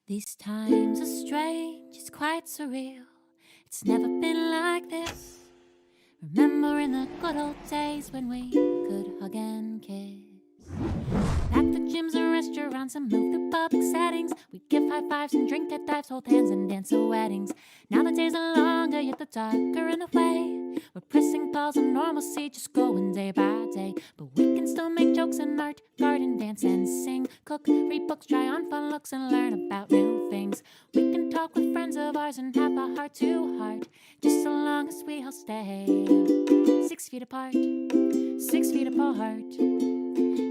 These times are strange, it's quite surreal. It's never been like this. Remembering the good old days when we could hug and kiss. Back to gyms and restaurants and move through public settings. We'd give high fives and drink at dives, hold hands and dance at weddings. Now the days are longer, yet the darker in the way. We're pressing pause on normalcy, just going day by day. But we can still make jokes and art, garden, dance and sing. Cook, read books, try on fun looks and learn about new things. We can talk with friends of ours and have a heart to heart, just so long as we all stay 6 feet apart, 6 feet apart.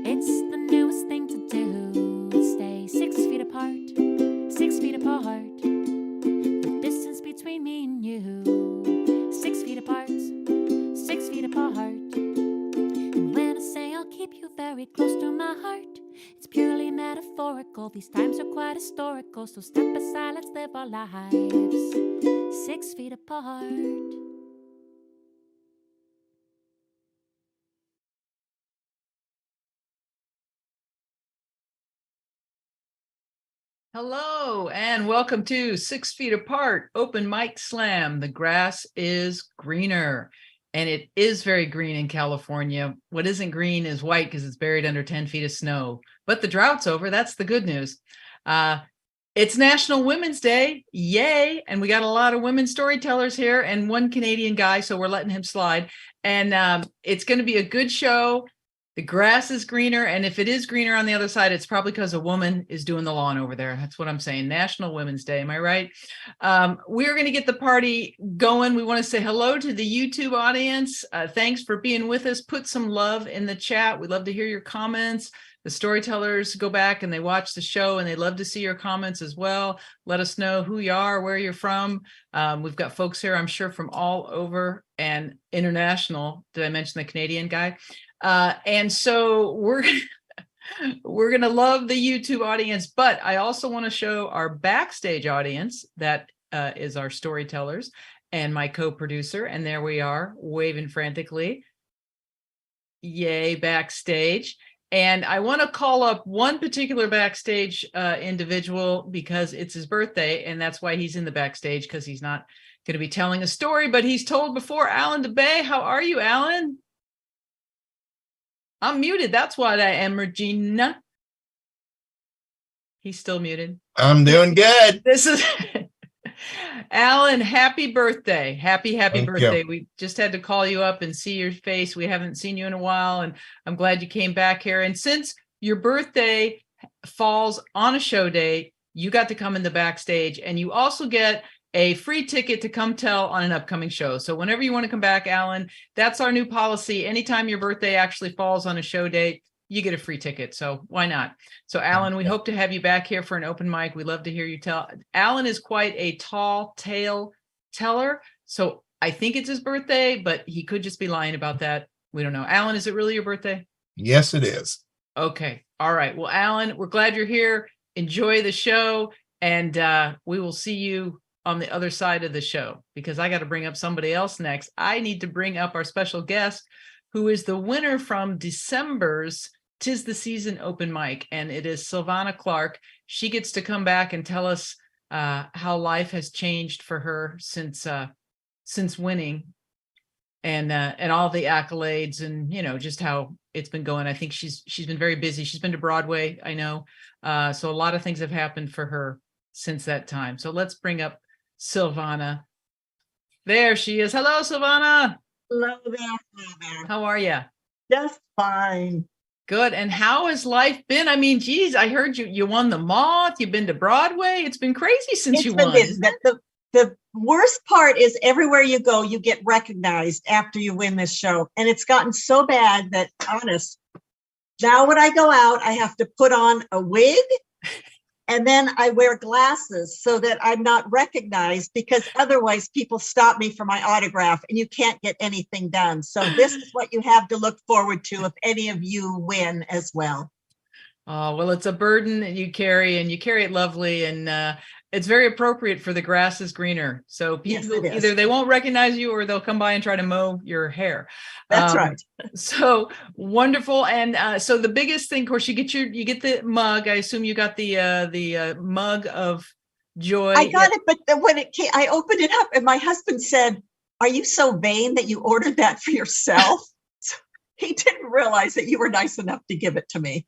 It's the newest thing to do. Stay 6 feet apart, 6 feet apart. The distance between me and you, 6 feet apart, 6 feet apart. And when I say I'll keep you very close to my heart, it's purely metaphorical. These times are quite historical, so step aside, let's live our lives 6 feet apart. Hello, and welcome to 6 Feet Apart, Open Mic Slam. The grass is greener, and it is very green in California. What isn't green is white because it's buried under 10 feet of snow. But the drought's over. That's the good news. It's National Women's Day. Yay. And we got a lot of women storytellers here and one Canadian guy, so we're letting him slide. And it's going to be a good show. The grass is greener, and if it is greener on the other side, it's probably because a woman is doing the lawn over there. That's what I'm saying. National Women's Day. Am I right? We're going to get the party going. We want to say hello to the YouTube audience. Thanks for being with us. Put some love in the chat. We'd love to hear your comments. The storytellers go back and they watch the show, and they love to see your comments as well. Let us know who you are, where you're from. We've got folks here, I'm sure, from all over and international. Did I mention the Canadian guy? And so we're going to love the YouTube audience, but I also want to show our backstage audience. That is our storytellers and my co-producer. And there we are, waving frantically. Yay, backstage. And I want to call up one particular backstage individual because it's his birthday, and that's why he's in the backstage, because he's not going to be telling a story, but he's told before. Alan DeBay, how are you, Alan? I'm muted. That's what I am, Regina. He's still muted. I'm doing good. This is Alan. Happy birthday. Happy Thank birthday. you. We just had to call you up and see your face. We haven't seen you in a while, and I'm glad you came back here. And since your birthday falls on a show day, you got to come in the backstage, and you also get a free ticket to come tell on an upcoming show. So whenever you want to come back, Alan, that's our new policy. Anytime your birthday actually falls on a show date, you get a free ticket. So why not? So Alan, we hope to have you back here for an open mic. We'd love to hear you tell. Alan is quite a tall tale teller. So I think it's his birthday, but he could just be lying about that. We don't know. Alan, is it really your birthday? Yes, it is. Okay. All right. Well, Alan, we're glad you're here. Enjoy the show. And we will see you on the other side of the show, because I got to bring up somebody else next. I need to bring up our special guest, who is the winner from December's 'Tis the Season open mic, and it is Silvana Clark. She gets to come back and tell us how life has changed for her since winning, and all the accolades, and just how it's been going. I think she's been very busy. She's been to Broadway, I know, so a lot of things have happened for her since that time. So let's bring up Silvana. There she is. Hello, Silvana. Hello there. How are you? Just fine. Good. And how has life been? I mean, geez, I heard you won the Moth. You've been to Broadway. It's been crazy since you won. The worst part is everywhere you go, you get recognized after you win this show. And it's gotten so bad that, honest, now when I go out, I have to put on a wig. And then I wear glasses so that I'm not recognized, because otherwise people stop me for my autograph and you can't get anything done. So this is what you have to look forward to if any of you win as well. Oh, well, it's a burden that you carry, and you carry it lovely. And it's very appropriate for the grass is greener. So Yes, people it is. either they won't recognize you or they'll come by and try to mow your hair. That's right. So wonderful. And so the biggest thing, of course, you get the mug. I assume you got the mug of joy. I got it, but then when it came, I opened it up and my husband said, "Are you so vain that you ordered that for yourself?" So he didn't realize that you were nice enough to give it to me.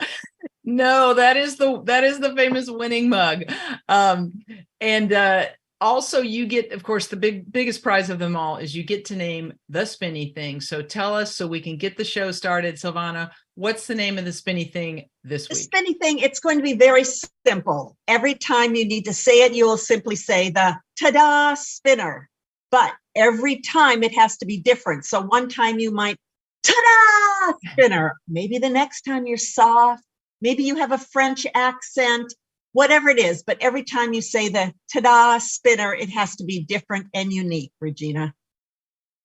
No, that is the famous winning mug. And also you get, of course, the biggest prize of them all is you get to name the spinny thing. So tell us so we can get the show started. Silvana, what's the name of the spinny thing this week? The spinny thing, it's going to be very simple. Every time you need to say it, you will simply say the ta-da spinner. But every time it has to be different. So one time you might ta-da spinner. Maybe the next time you're soft. Maybe you have a French accent, whatever it is. But every time you say the ta-da spinner, it has to be different and unique, Regina.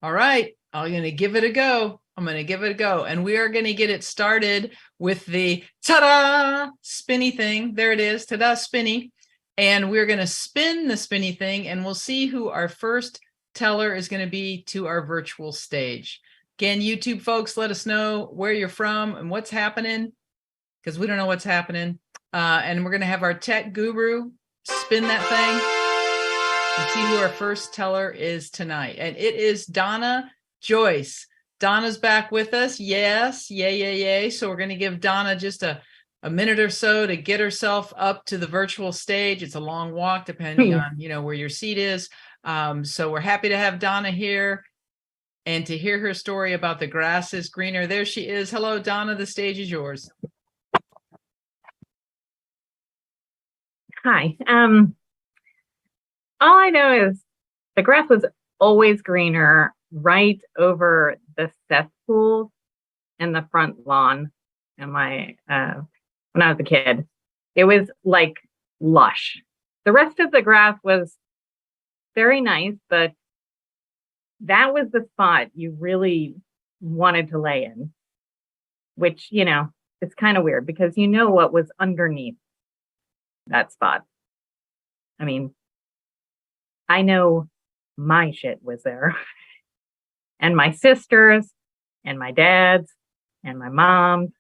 All right. I'm going to give it a go. And we are going to get it started with the ta-da spinny thing. There it is. Ta-da spinny. And we're going to spin the spinny thing and we'll see who our first teller is going to be to our virtual stage. Again, YouTube folks, let us know where you're from and what's happening, because we don't know what's happening. And we're going to have our tech guru spin that thing and see who our first teller is tonight. And it is Donna Joyce. Donna's back with us. Yes. Yay. So we're going to give Donna just a minute or so to get herself up to the virtual stage. It's a long walk depending on, where your seat is. So we're happy to have Donna here and to hear her story about the grass is greener. There she is. Hello, Donna. The stage is yours. Hi. All I know is the grass was always greener right over the cesspool in the front lawn. And when I was a kid, it was like lush. The rest of the grass was very nice, but that was the spot you really wanted to lay in, which, it's kind of weird because you know what was underneath that spot. I mean, I know my shit was there and my sisters and my dad's and my mom's.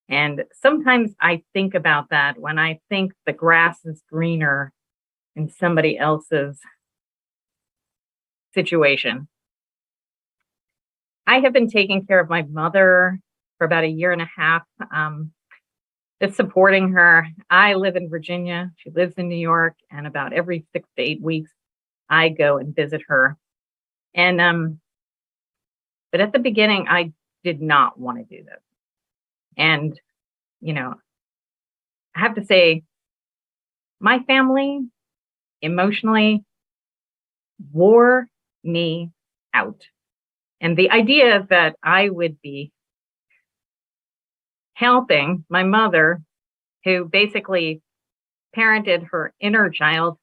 And sometimes I think about that when I think the grass is greener in somebody else's situation. I have been taking care of my mother for about 1.5 years. Just supporting her. I live in Virginia. She lives in New York. And about every 6 to 8 weeks, I go and visit her. And, but at the beginning, I did not want to do this. And, I have to say, my family emotionally wore me out. And the idea that I would be helping my mother, who basically parented her inner child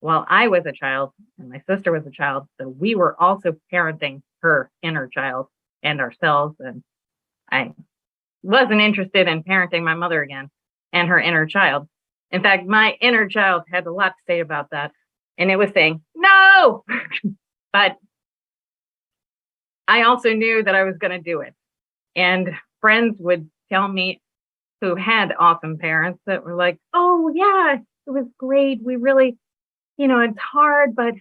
while I was a child and my sister was a child. So we were also parenting her inner child and ourselves. And I wasn't interested in parenting my mother again and her inner child. In fact, my inner child had a lot to say about that. And it was saying, no, but I also knew that I was going to do it. And friends would tell me who had awesome parents that were like, oh yeah, it was great. We really, it's hard, but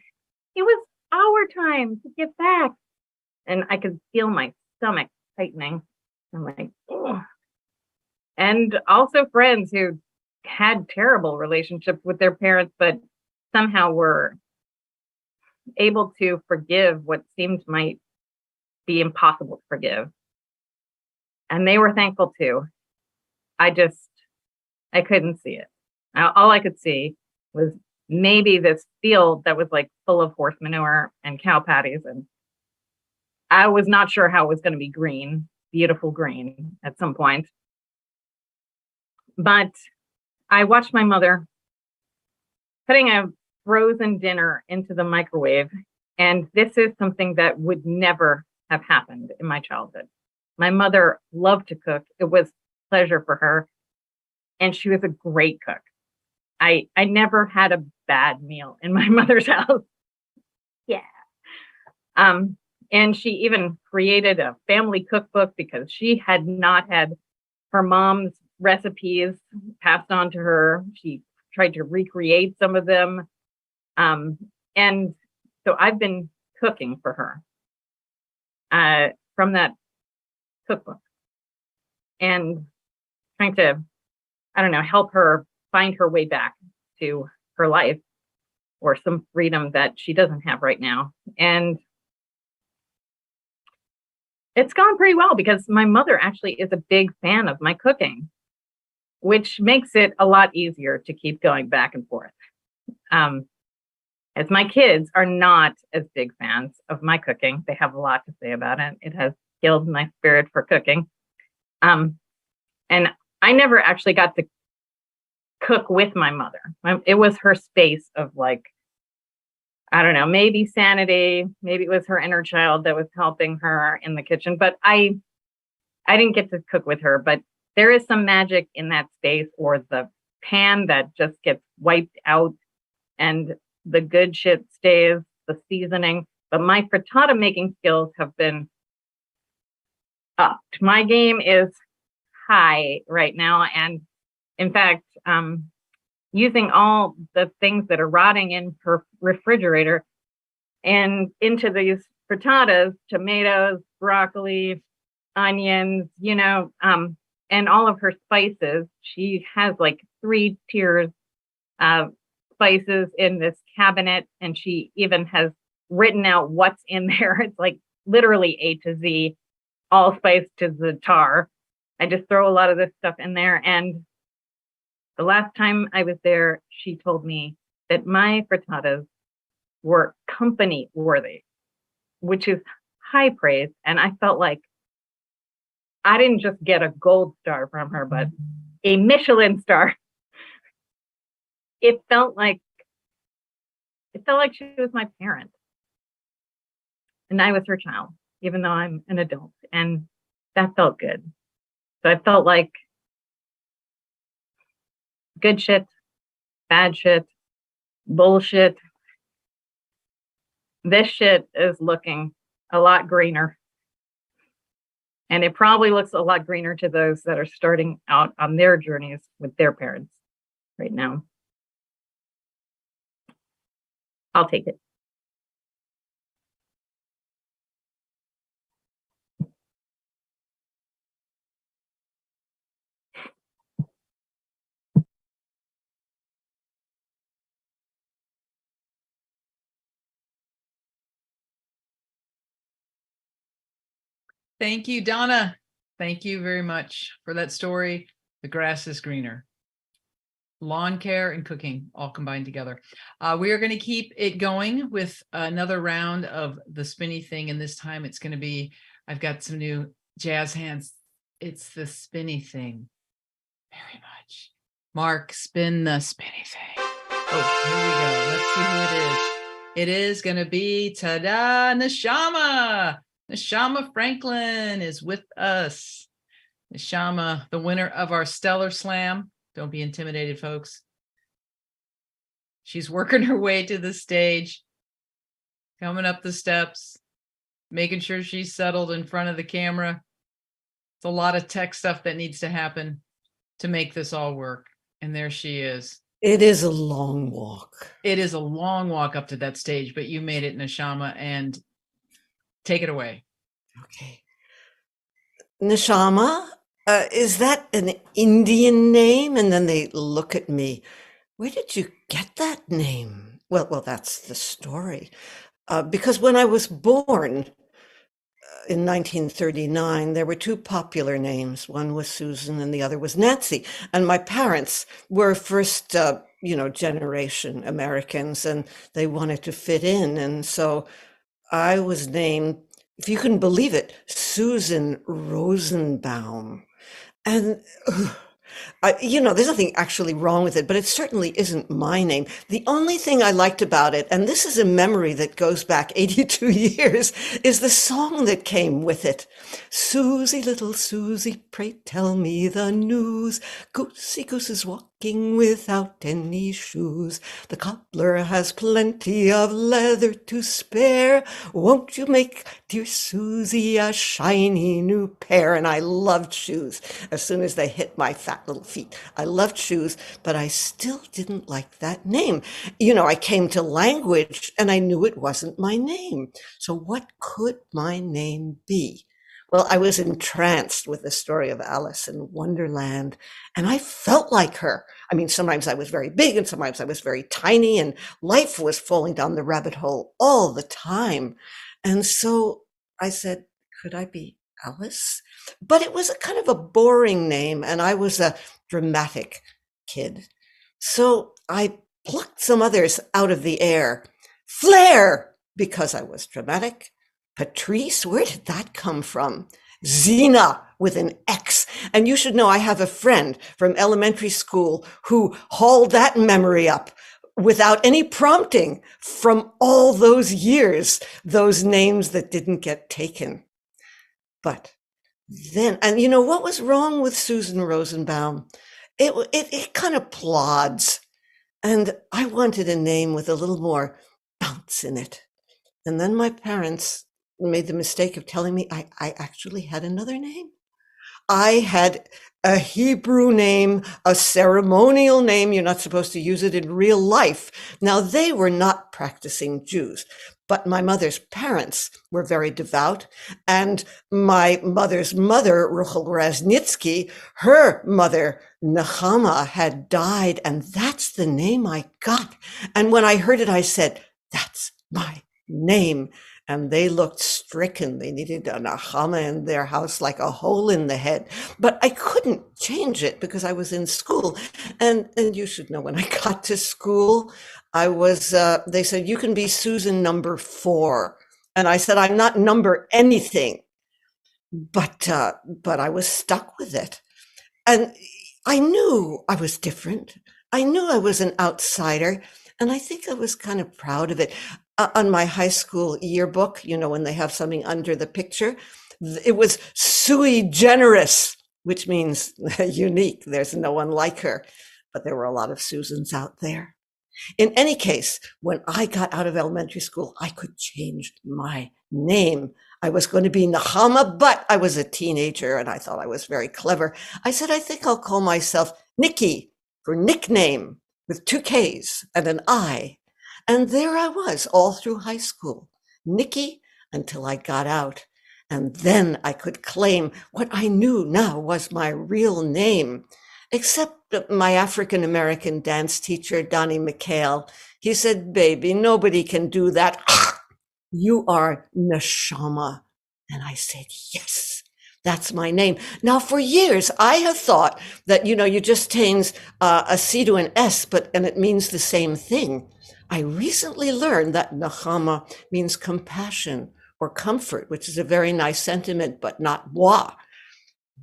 it was our time to give back. And I could feel my stomach tightening. I'm like, oh. And also friends who had terrible relationships with their parents, but somehow were able to forgive what seemed might be impossible to forgive. And they were thankful too. I couldn't see it. All I could see was maybe this field that was like full of horse manure and cow patties. And I was not sure how it was going to be green, beautiful green at some point. But I watched my mother putting a frozen dinner into the microwave. And this is something that would never have happened in my childhood. My mother loved to cook. It was a pleasure for her. And she was a great cook. I never had a bad meal in my mother's house. Yeah. And she even created a family cookbook because she had not had her mom's recipes passed on to her. She tried to recreate some of them. And so I've been cooking for her from that cookbook and trying to, I don't know, help her find her way back to her life or some freedom that she doesn't have right now. And it's gone pretty well because my mother actually is a big fan of my cooking, which makes it a lot easier to keep going back and forth. As my kids are not as big fans of my cooking, they have a lot to say about it. It has killed my spirit for cooking. And I never actually got to cook with my mother. It was her space of like, I don't know, maybe sanity, maybe it was her inner child that was helping her in the kitchen, but I didn't get to cook with her. But there is some magic in that space, or the pan that just gets wiped out and the good shit stays, the seasoning. But my frittata making skills have been upped. My game is high right now. And in fact, using all the things that are rotting in her refrigerator and into these frittatas, tomatoes, broccoli, onions, and all of her spices. She has like 3 tiers of spices in this cabinet, and she even has written out what's in there. It's like literally A to Z, all spiced to the tar. I just throw a lot of this stuff in there. And the last time I was there, she told me that my frittatas were company worthy, which is high praise. And I felt like I didn't just get a gold star from her, but a Michelin star. It felt like she was my parent and I was her child, even though I'm an adult, and that felt good. So I felt like good shit, bad shit, bullshit. This shit is looking a lot greener. And it probably looks a lot greener to those that are starting out on their journeys with their parents right now. I'll take it. Thank you, Donna. Thank you very much for that story. The grass is greener. Lawn care and cooking all combined together. We are going to keep it going with another round of the spinny thing. And this time it's going to be, I've got some new jazz hands. It's the spinny thing. Very much. Mark, spin the spinny thing. Oh, here we go. Let's see who it is. It is going to be, ta-da, Neshama. Neshama Franklin is with us. Neshama, the winner of our StorySlam. Don't be intimidated, folks. She's working her way to the stage, coming up the steps, making sure she's settled in front of the camera. It's a lot of tech stuff that needs to happen to make this all work. And there she is. It is a long walk. It is a long walk up to that stage, but you made it, Neshama, and take it away. Okay. Neshama, is that an Indian name? And then they look at me. Where did you get that name? Well, that's the story. Because when I was born in 1939, there were 2 popular names. One was Susan and the other was Nancy. And my parents were first, generation Americans, and they wanted to fit in. And so I was named, if you can believe it, Susan Rosenbaum. And, there's nothing actually wrong with it, but it certainly isn't my name. The only thing I liked about it, and this is a memory that goes back 82 years, is the song that came with it. Susie, little Susie, pray tell me the news. Goosey, gooses walk walking without any shoes. The cobbler has plenty of leather to spare. Won't you make dear Susie a shiny new pair? And I loved shoes as soon as they hit my fat little feet. I loved shoes, but I still didn't like that name. You know, I came to language and I knew it wasn't my name. So what could my name be? Well, I was entranced with the story of Alice in Wonderland, and I felt like her. I mean, sometimes I was very big and sometimes I was very tiny, and life was falling down the rabbit hole all the time. And so I said, could I be Alice? But it was a kind of a boring name, and I was a dramatic kid. So I plucked some others out of the air. Flair, because I was dramatic. Patrice, where did that come from? Zena with an X. And you should know I have a friend from elementary school who hauled that memory up without any prompting from all those years, those names that didn't get taken. But then, and you know what was wrong with Susan Rosenbaum? It kind of plods. And I wanted a name with a little more bounce in it. And then my parents made the mistake of telling me I actually had another name. I had a Hebrew name, a ceremonial name. You're not supposed to use it in real life. Now, they were not practicing Jews, but my mother's parents were very devout. And my mother's mother, Ruchel Grasnitsky, her mother, Nechama, had died. And that's the name I got. And when I heard it, I said, that's my name. And they looked stricken. They needed a Nechama in their house like a hole in the head. But I couldn't change it because I was in school. And you should know, when I got to school, I was, they said, you can be Susan number 4. And I said, I'm not number anything. But I was stuck with it. And I knew I was different. I knew I was an outsider. And I think I was kind of proud of it. On my high school yearbook, you know, when they have something under the picture, it was sui generis, which means unique. There's no one like her. But there were a lot of Susans out there. In any case, when I got out of elementary school, I could change my name. I was going to be Nechama, but I was a teenager and I thought I was very clever. I said, I think I'll call myself Nikki for nickname, with 2 Ks and an I. And there I was all through high school, Nikki, until I got out. And then I could claim what I knew now was my real name, except my African-American dance teacher, Donnie McHale. He said, baby, nobody can do that. You are Neshama. And I said, yes, that's my name. Now, for years, I have thought that, you know, you just change a C to an S, and it means the same thing. I recently learned that Nechama means compassion or comfort, which is a very nice sentiment, but not moi.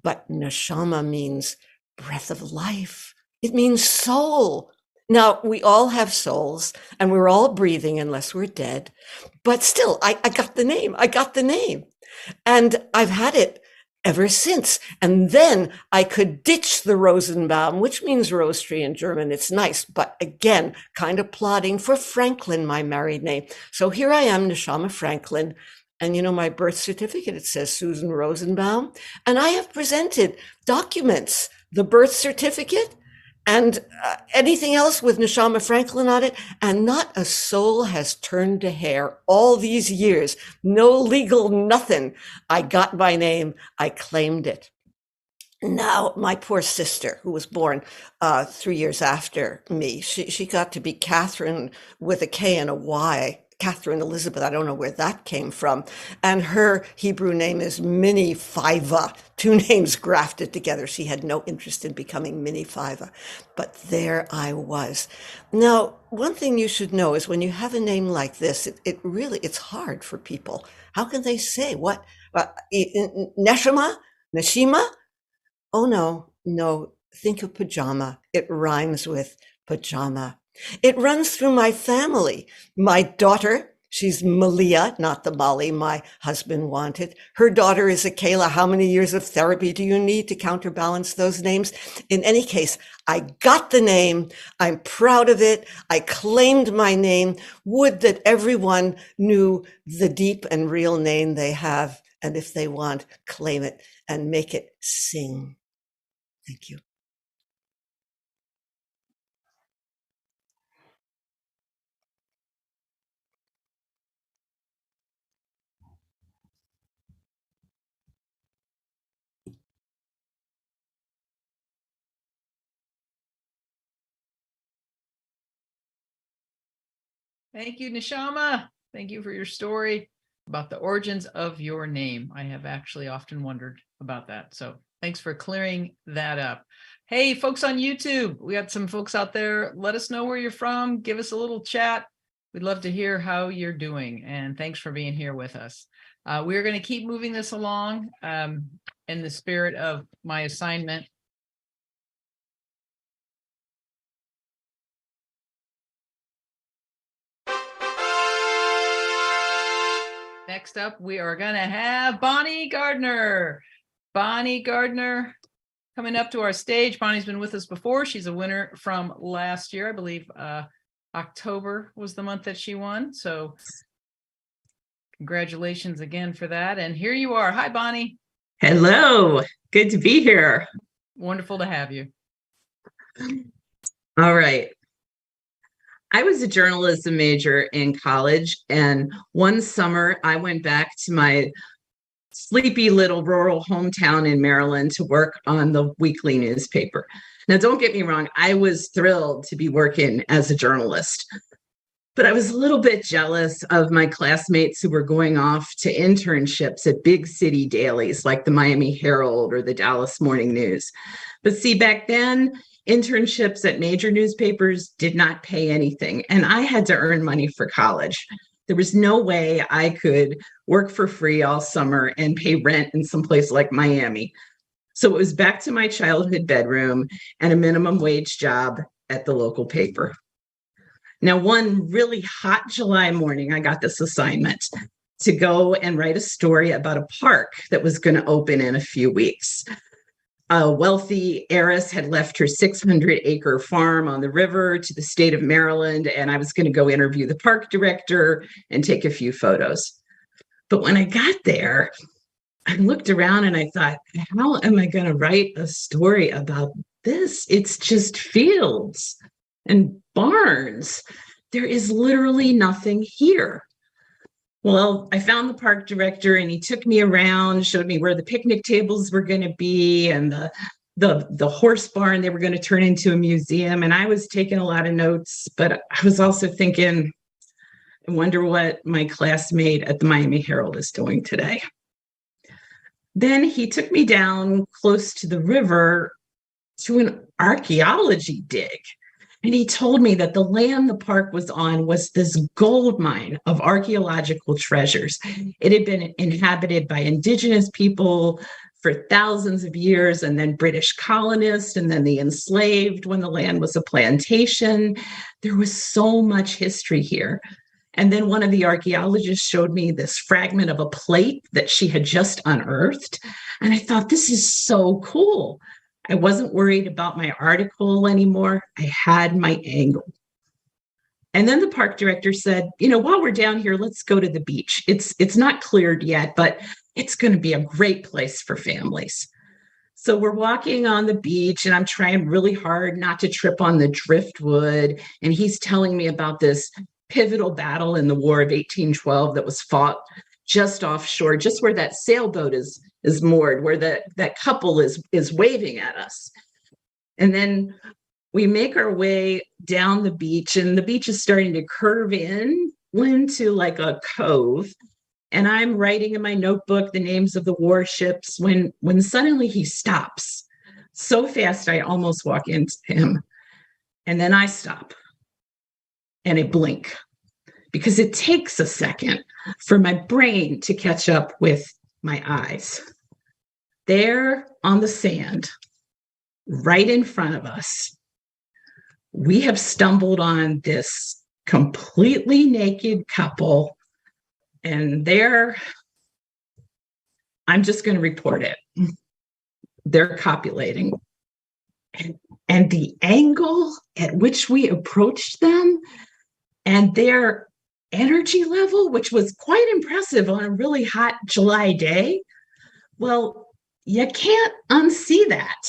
But Neshama means breath of life. It means soul. Now, we all have souls and we're all breathing unless we're dead. But still, I got the name. I got the name. And I've had it ever since. And then I could ditch the Rosenbaum, which means rose tree in German. It's nice, but again, kind of plotting for Franklin, my married name. So here I am, Neshama Franklin. And you know, my birth certificate, it says Susan Rosenbaum. And I have presented documents, the birth certificate and anything else with Neshama Franklin on it. And not a soul has turned a hair all these years. No legal nothing. I got my name. I claimed it. Now, my poor sister, who was born 3 years after me, she got to be Catherine with a K and a Y. Catherine Elizabeth, I don't know where that came from. And her Hebrew name is Minnie Fiva, 2 names grafted together. She had no interest in becoming Minnie Fiva, but there I was. Now, one thing you should know is when you have a name like this, it really, it's hard for people. How can they say what? Neshama? Neshima? Oh, no, think of pajama. It rhymes with pajama. It runs through my family. My daughter, She's Malia, not the Molly my husband wanted. Her daughter is Akela. How many years of therapy do you need to counterbalance those names? In any case, I got the name. I'm proud of it. I claimed my name. Would that everyone knew the deep and real name they have. And if they want, claim it and make it sing. Thank you. Thank you, Nishama. Thank you for your story about the origins of your name. I have actually often wondered about that. So thanks for clearing that up. Hey, folks on YouTube, we got some folks out there. Let us know where you're from. Give us a little chat. We'd love to hear how you're doing. And thanks for being here with us. We're going to keep moving this along in the spirit of my assignment. Next up, we are going to have Bonnie Gardner. Bonnie Gardner coming up to our stage. Bonnie's been with us before. She's a winner from last year. I believe October was the month that she won. So congratulations again for that. And here you are. Hi, Bonnie. Hello. Good to be here. Wonderful to have you. All right. I was a journalism major in college, and one summer I went back to my sleepy little rural hometown in Maryland to work on the weekly newspaper. Now, don't get me wrong, I was thrilled to be working as a journalist, but I was a little bit jealous of my classmates who were going off to internships at big city dailies like the Miami Herald or the Dallas Morning News. But see, back then, internships at major newspapers did not pay anything, and I had to earn money for college. There was no way I could work for free all summer and pay rent in some place like Miami. So it was back to my childhood bedroom and a minimum wage job at the local paper. Now, one really hot July morning, I got this assignment to go and write a story about a park that was going to open in a few weeks. A wealthy heiress had left her 600-acre farm on the river to the state of Maryland, and I was going to go interview the park director and take a few photos. But when I got there, I looked around and I thought, how am I going to write a story about this? It's just fields and barns. There is literally nothing here. Well, I found the park director and he took me around, showed me where the picnic tables were going to be and the horse barn they were going to turn into a museum. And I was taking a lot of notes, but I was also thinking, I wonder what my classmate at the Miami Herald is doing today. Then he took me down close to the river to an archaeology dig. And he told me that the land the park was on was this gold mine of archaeological treasures. It had been inhabited by indigenous people for thousands of years, and then British colonists, and then the enslaved when the land was a plantation. There was so much history here. And then one of the archaeologists showed me this fragment of a plate that she had just unearthed. And I thought, this is so cool. I wasn't worried about my article anymore. I had my angle. And then the park director said, while we're down here, let's go to the beach. It's not cleared yet, but it's going to be a great place for families. So we're walking on the beach and I'm trying really hard not to trip on the driftwood. And he's telling me about this pivotal battle in the War of 1812 that was fought just offshore, just where that sailboat is moored, where that couple is waving at us. And then we make our way down the beach, and the beach is starting to curve into like a cove. And I'm writing in my notebook the names of the warships when suddenly he stops so fast I almost walk into him. And then I stop and I blink, because it takes a second for my brain to catch up with my eyes. There on the sand, right in front of us, we have stumbled on this completely naked couple And I'm just going to report it. They're copulating. And the angle at which we approached them and their energy level, which was quite impressive on a really hot July day, well, you can't unsee that.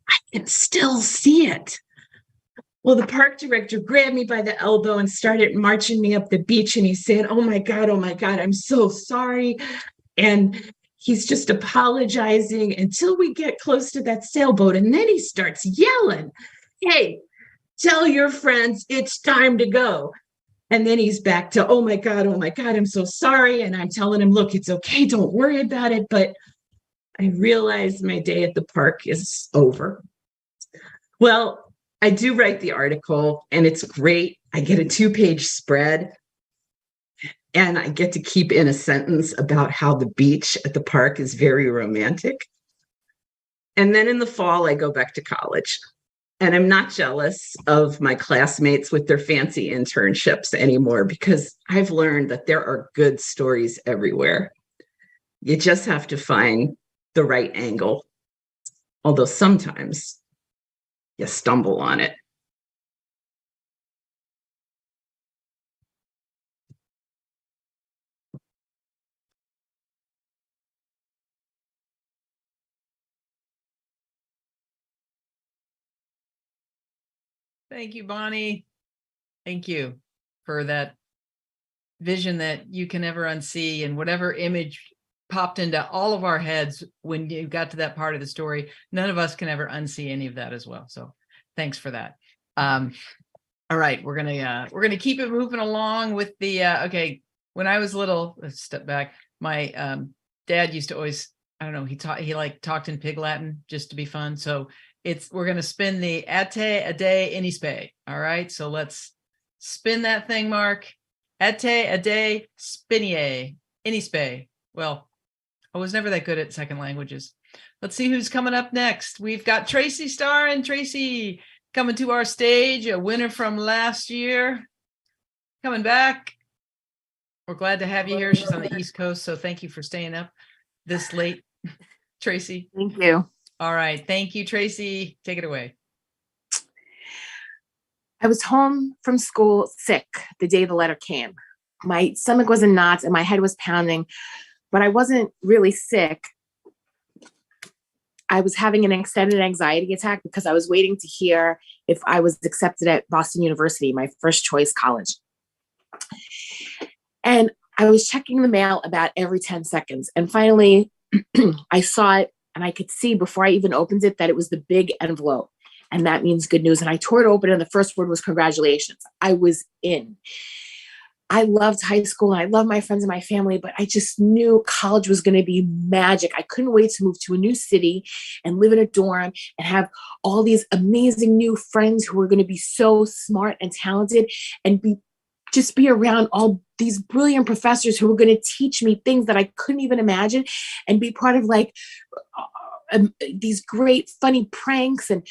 I can still see it. Well, the park director grabbed me by the elbow and started marching me up the beach. And he said, oh my God, I'm so sorry. And he's just apologizing until we get close to that sailboat. And then he starts yelling, hey, tell your friends it's time to go. And then he's back to, oh my God, I'm so sorry. And I'm telling him, look, it's okay. Don't worry about it. But I realized my day at the park is over. Well, I do write the article and it's great. I get a 2-page spread and I get to keep in a sentence about how the beach at the park is very romantic. And then in the fall, I go back to college. And I'm not jealous of my classmates with their fancy internships anymore because I've learned that there are good stories everywhere. You just have to find the right angle, although sometimes you stumble on it. Thank you, Bonnie. Thank you for that vision that you can never unsee, and whatever image popped into all of our heads when you got to that part of the story, none of us can ever unsee any of that as well. So thanks for that. All right, we're gonna keep it moving along with the okay. When I was little, let's step back. My dad used to always, I don't know, he like talked in Pig Latin just to be fun. So we're gonna spin the ate a day inispe. All right, so let's spin that thing, Mark. Ate a day spinie inispe. Well, I was never that good at second languages. Let's see who's coming up next. We've got Tracy Starr, and Tracy coming to our stage, a winner from last year, coming back. We're glad to have you here. She's on the East Coast, so thank you for staying up this late, Tracy. Thank you. All right. Thank you, Tracy. Take it away. I was home from school sick the day the letter came. My stomach was in knots and my head was pounding, but I wasn't really sick. I was having an extended anxiety attack because I was waiting to hear if I was accepted at Boston University, my first choice college. And I was checking the mail about every 10 seconds. And finally, I saw it and I could see before I even opened it that it was the big envelope. And that means good news. And I tore it open and the first word was congratulations. I was in. I loved high school and I loved my friends and my family, but I just knew college was going to be magic. I couldn't wait to move to a new city and live in a dorm and have all these amazing new friends who were going to be so smart and talented and just be around all these brilliant professors who were going to teach me things that I couldn't even imagine and be part of like these great funny pranks and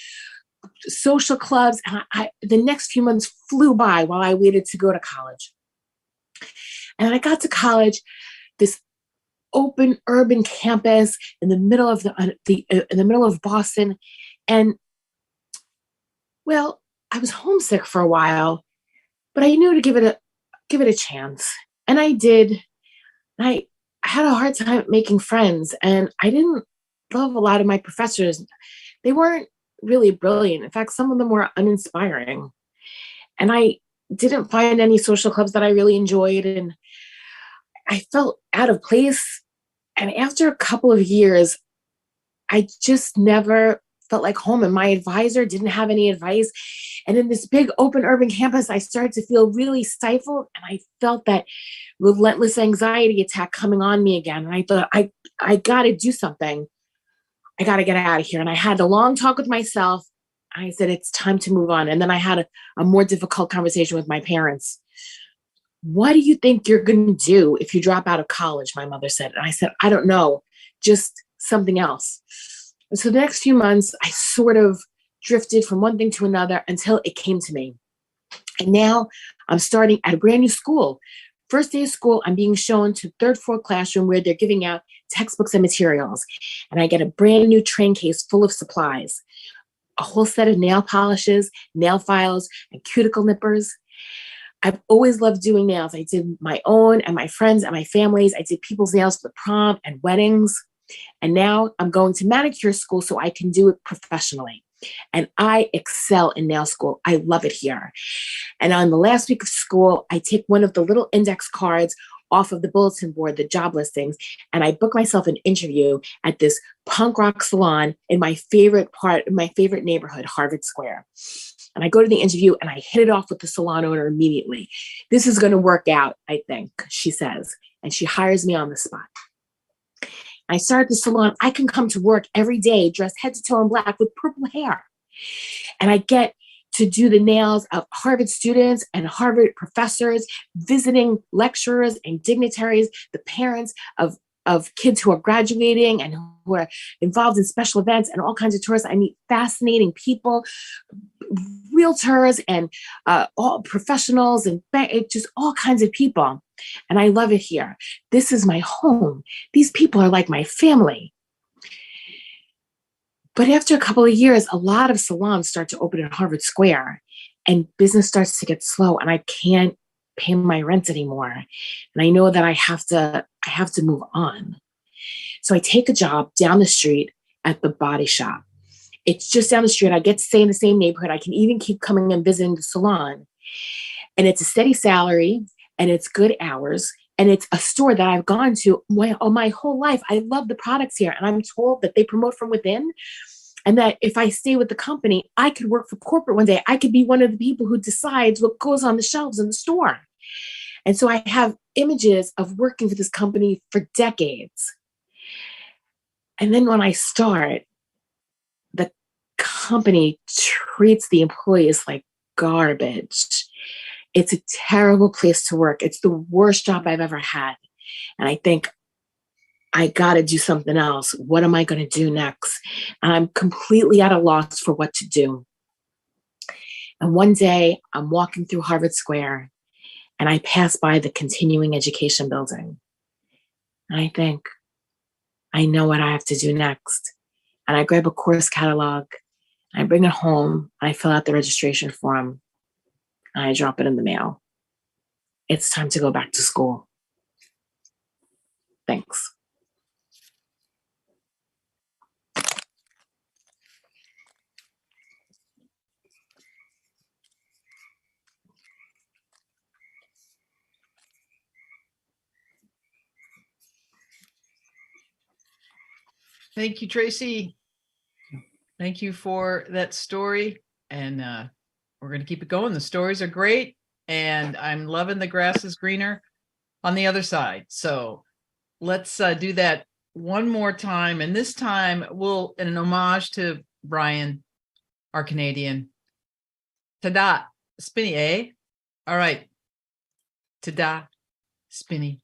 social clubs. And the next few months flew by while I waited to go to college. And I got to college, this open urban campus in the middle of in the middle of Boston. And well, I was homesick for a while, but I knew to give it a chance. And I did. I had a hard time making friends and I didn't love a lot of my professors. They weren't really brilliant. In fact, some of them were uninspiring. And I didn't find any social clubs that I really enjoyed. And I felt out of place. And after a couple of years, I just never felt like home. And my advisor didn't have any advice. And in this big open urban campus, I started to feel really stifled. And I felt that relentless anxiety attack coming on me again. And I thought, I got to do something. I got to get out of here. And I had a long talk with myself. I said, it's time to move on. And then I had a more difficult conversation with my parents. What do you think you're going to do if you drop out of college? My mother said. And I said, I don't know, just something else. And so the next few months, I sort of drifted from one thing to another until it came to me. And now I'm starting at a brand new school First day of school, I'm being shown to third floor classroom where they're giving out textbooks and materials. And I get a brand new train case full of supplies, a whole set of nail polishes, nail files, and cuticle nippers. I've always loved doing nails. I did my own and my friends and my family's. I did people's nails for prom and weddings. And now I'm going to manicure school so I can do it professionally. And I excel in nail school. I love it here. And on the last week of school, I take one of the little index cards off of the bulletin board, the job listings, and I book myself an interview at this punk rock salon in my favorite neighborhood, Harvard Square. And I go to the interview and I hit it off with the salon owner immediately. This is going to work out, I think, she says. And she hires me on the spot. I start at the salon. I can come to work every day dressed head to toe in black with purple hair. And I get to do the nails of Harvard students and Harvard professors, visiting lecturers and dignitaries, the parents of kids who are graduating and who are involved in special events and all kinds of tourists. I meet fascinating people, realtors and all professionals and just all kinds of people. And I love it here. This is my home. These people are like my family. But after a couple of years, a lot of salons start to open in Harvard Square and business starts to get slow and I can't pay my rent anymore. And I know that I have to move on. So I take a job down the street at the body shop. It's just down the street. I get to stay in the same neighborhood. I can even keep coming and visiting the salon. And it's a steady salary and it's good hours. And it's a store that I've gone to my whole life. I love the products here. And I'm told that they promote from within. And that if I stay with the company, I could work for corporate one day. I could be one of the people who decides what goes on the shelves in the store. And so I have images of working for this company for decades. And then when I start, the company treats the employees like garbage. It's a terrible place to work. It's the worst job I've ever had. And I think, I got to do something else. What am I going to do next? And I'm completely at a loss for what to do. And one day I'm walking through Harvard Square and I pass by the continuing education building. And I think, I know what I have to do next. And I grab a course catalog, I bring it home, I fill out the registration form, and I drop it in the mail. It's time to go back to school. Thanks. Thank you, Tracy. Thank you for that story. And we're going to keep it going. The stories are great. And I'm loving the grass is greener on the other side. So let's do that one more time. And this time we'll, in an homage to Brian, our Canadian. Ta-da, spinny A. All right. Ta-da, spinny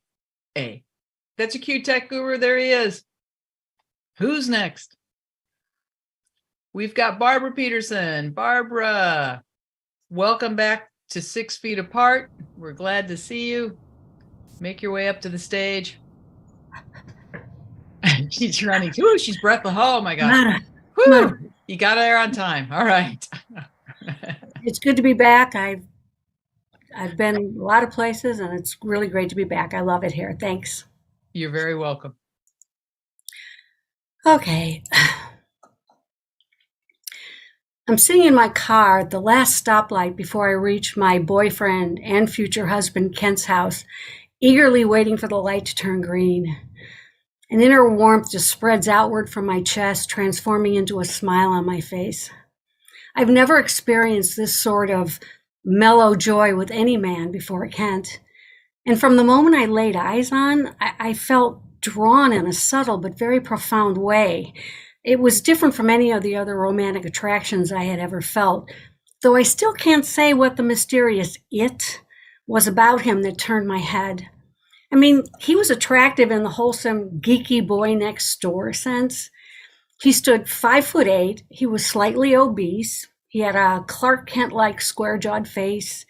A. That's your cute tech guru. There he is. Who's next? We've got Barbara Peterson. Barbara, welcome back to 6 Feet Apart. We're glad to see you. Make your way up to the stage. She's running. Ooh, she's breathless. Oh my gosh. Woo! You got there on time. All right. It's good to be back. I've been a lot of places and it's really great to be back. I love it here. Thanks. You're very welcome. Okay. I'm sitting in my car at the last stoplight before I reach my boyfriend and future husband Kent's house, eagerly waiting for the light to turn green. An inner warmth just spreads outward from my chest, transforming into a smile on my face. I've never experienced this sort of mellow joy with any man before Kent. And from the moment I laid eyes on, I felt drawn in a subtle but very profound way. It was different from any of the other romantic attractions I had ever felt, though I still can't say what the mysterious it was about him that turned my head. I mean, he was attractive in the wholesome, geeky boy next door sense. He stood 5'8". He was slightly obese. He had a Clark Kent-like square-jawed face,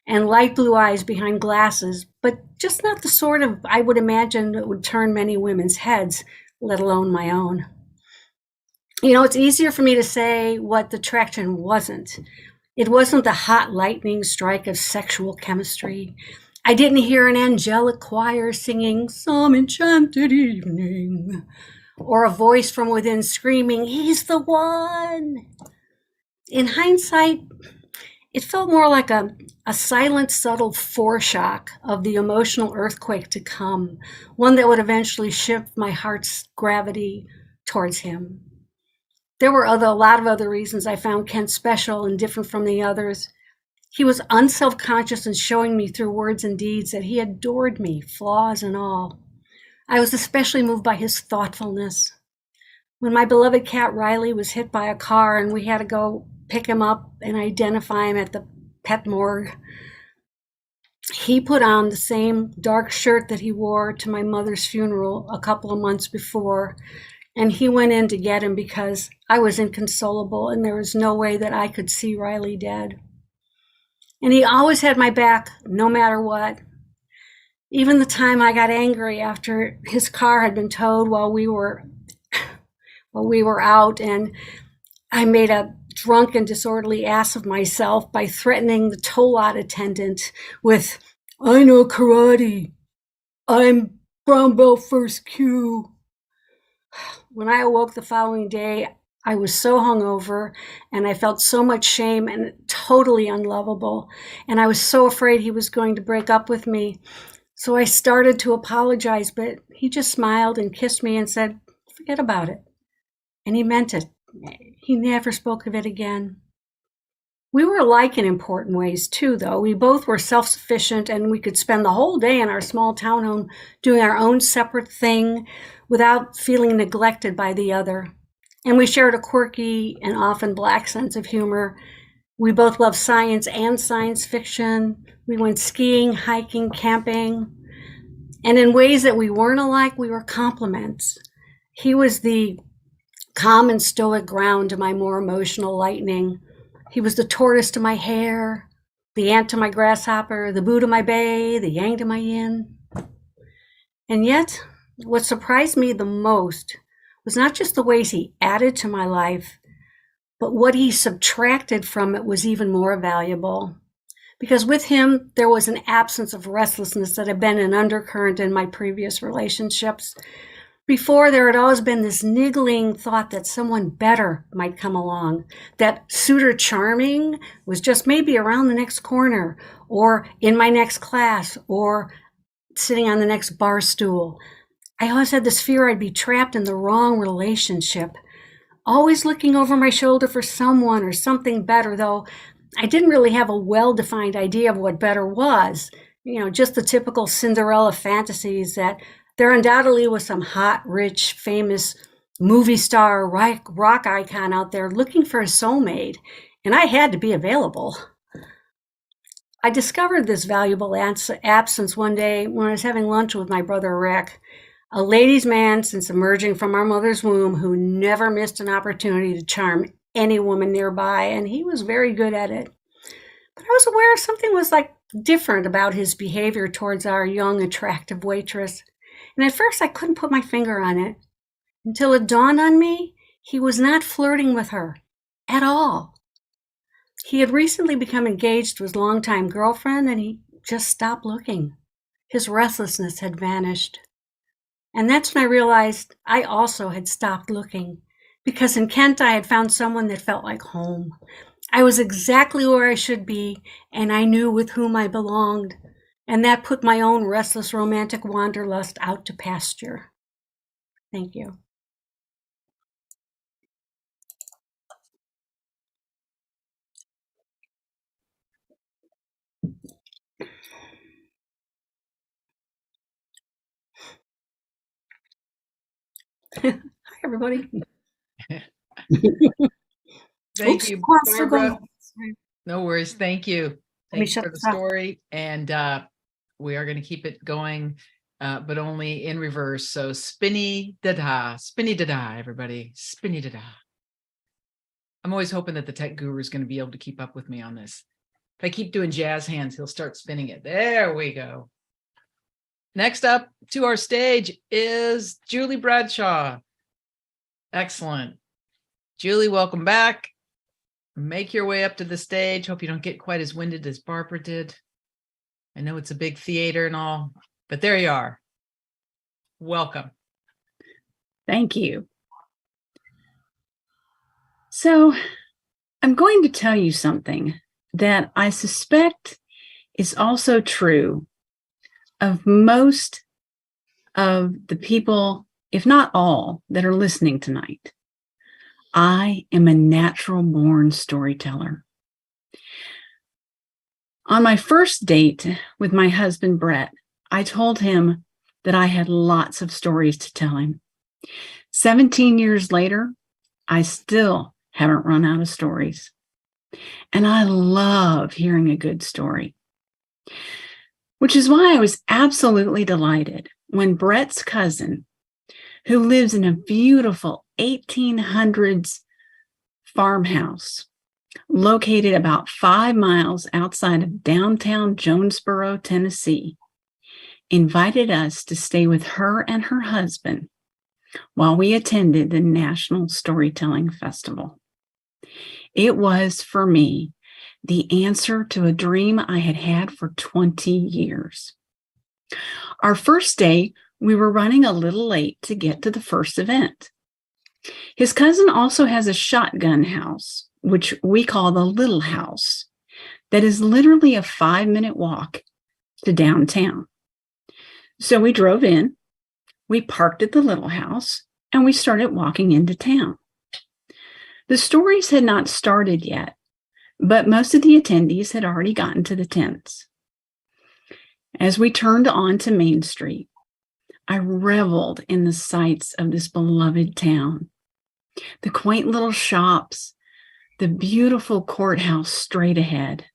and light blue eyes behind glasses, but just not the sort of I would imagine that would turn many women's heads, let alone my own. You know, it's easier for me to say what the attraction wasn't. It wasn't the hot lightning strike of sexual chemistry. I didn't hear an angelic choir singing "Some Enchanted Evening," or a voice from within screaming, "He's the one." In hindsight, it felt more like a silent, subtle foreshock of the emotional earthquake to come, one that would eventually shift my heart's gravity towards him. There were a lot of other reasons I found Kent special and different from the others. He was unselfconscious in showing me through words and deeds that he adored me, flaws and all. I was especially moved by his thoughtfulness. When my beloved cat Riley was hit by a car and we had to go pick him up and identify him at the pet morgue, he put on the same dark shirt that he wore to my mother's funeral a couple of months before, and he went in to get him because I was inconsolable and there was no way that I could see Riley dead. And he always had my back, no matter what. Even the time I got angry after his car had been towed while we were out, and I made a drunk and disorderly ass of myself by threatening the toll lot attendant with, "I know karate. I'm brown belt first cue." When I awoke the following day, I was so hungover and I felt so much shame and totally unlovable. And I was so afraid he was going to break up with me. So I started to apologize, but he just smiled and kissed me and said, "Forget about it." And he meant it. He never spoke of it again. We were alike in important ways too, though. We both were self-sufficient and we could spend the whole day in our small townhome doing our own separate thing without feeling neglected by the other. And we shared a quirky and often black sense of humor. We both loved science and science fiction. We went skiing, hiking, camping. And in ways that we weren't alike, we were complements. He was the calm and stoic ground to my more emotional lightning. He was the tortoise to my hare, the ant to my grasshopper, the boo to my bay, the yang to my yin. And yet, what surprised me the most was not just the ways he added to my life, but what he subtracted from it was even more valuable. Because with him, there was an absence of restlessness that had been an undercurrent in my previous relationships. Before, there had always been this niggling thought that someone better might come along, that suitor charming was just maybe around the next corner, or in my next class, or sitting on the next bar stool. I always had this fear I'd be trapped in the wrong relationship, always looking over my shoulder for someone or something better, though I didn't really have a well-defined idea of what better was. You know, just the typical Cinderella fantasies that there undoubtedly was some hot, rich, famous movie star rock icon out there looking for a soulmate, and I had to be available. I discovered this valuable absence one day when I was having lunch with my brother Rick, a ladies' man since emerging from our mother's womb who never missed an opportunity to charm any woman nearby, and he was very good at it. But I was aware something was different about his behavior towards our young, attractive waitress. And at first I couldn't put my finger on it until it dawned on me he was not flirting with her at all. He had recently become engaged to his longtime girlfriend and he just stopped looking. His restlessness had vanished. And that's when I realized I also had stopped looking, because in Kent I had found someone that felt like home. I was exactly where I should be, and I knew with whom I belonged. And that put my own restless romantic wanderlust out to pasture. Thank you. Hi, everybody. Thank Oops, you, still Barbara. going. No worries. Thank you. Let me Thanks shut for the this off. story. And we are going to keep it going, but only in reverse. So spinny da-da, everybody. Spinny da-da. I'm always hoping that the tech guru is going to be able to keep up with me on this. If I keep doing jazz hands, he'll start spinning it. There we go. Next up to our stage is Julie Bradshaw. Excellent. Julie, welcome back. Make your way up to the stage. Hope you don't get quite as winded as Barbara did. I know it's a big theater and all, but there you are. Welcome. Thank you. So I'm going to tell you something that I suspect is also true of most of the people, if not all, that are listening tonight. I am a natural born storyteller. On my first date with my husband, Brett, I told him that I had lots of stories to tell him. 17 years later, I still haven't run out of stories. And I love hearing a good story, which is why I was absolutely delighted when Brett's cousin, who lives in a beautiful 1800s farmhouse located about 5 miles outside of downtown Jonesboro, Tennessee, invited us to stay with her and her husband while we attended the National Storytelling Festival. It was, for me, the answer to a dream I had had for 20 years. Our first day, we were running a little late to get to the first event. His cousin also has a shotgun house, which we call the Little House, that is literally a 5-minute walk to downtown. So we drove in, we parked at the Little House, and we started walking into town. The stories had not started yet, but most of the attendees had already gotten to the tents. As we turned onto Main Street, I reveled in the sights of this beloved town. The quaint little shops, the beautiful courthouse straight ahead.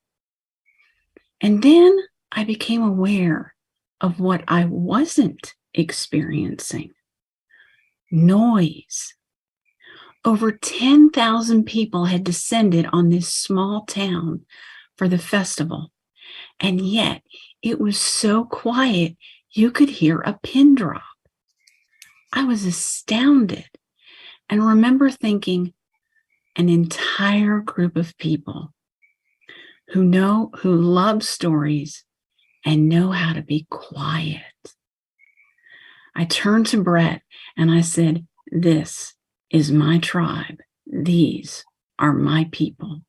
And then I became aware of what I wasn't experiencing. Noise. Over 10,000 people had descended on this small town for the festival, and yet it was so quiet you could hear a pin drop. I was astounded and remember thinking, an entire group of people who love stories and know how to be quiet. I turned to Brett and I said, "This is my tribe. These are my people."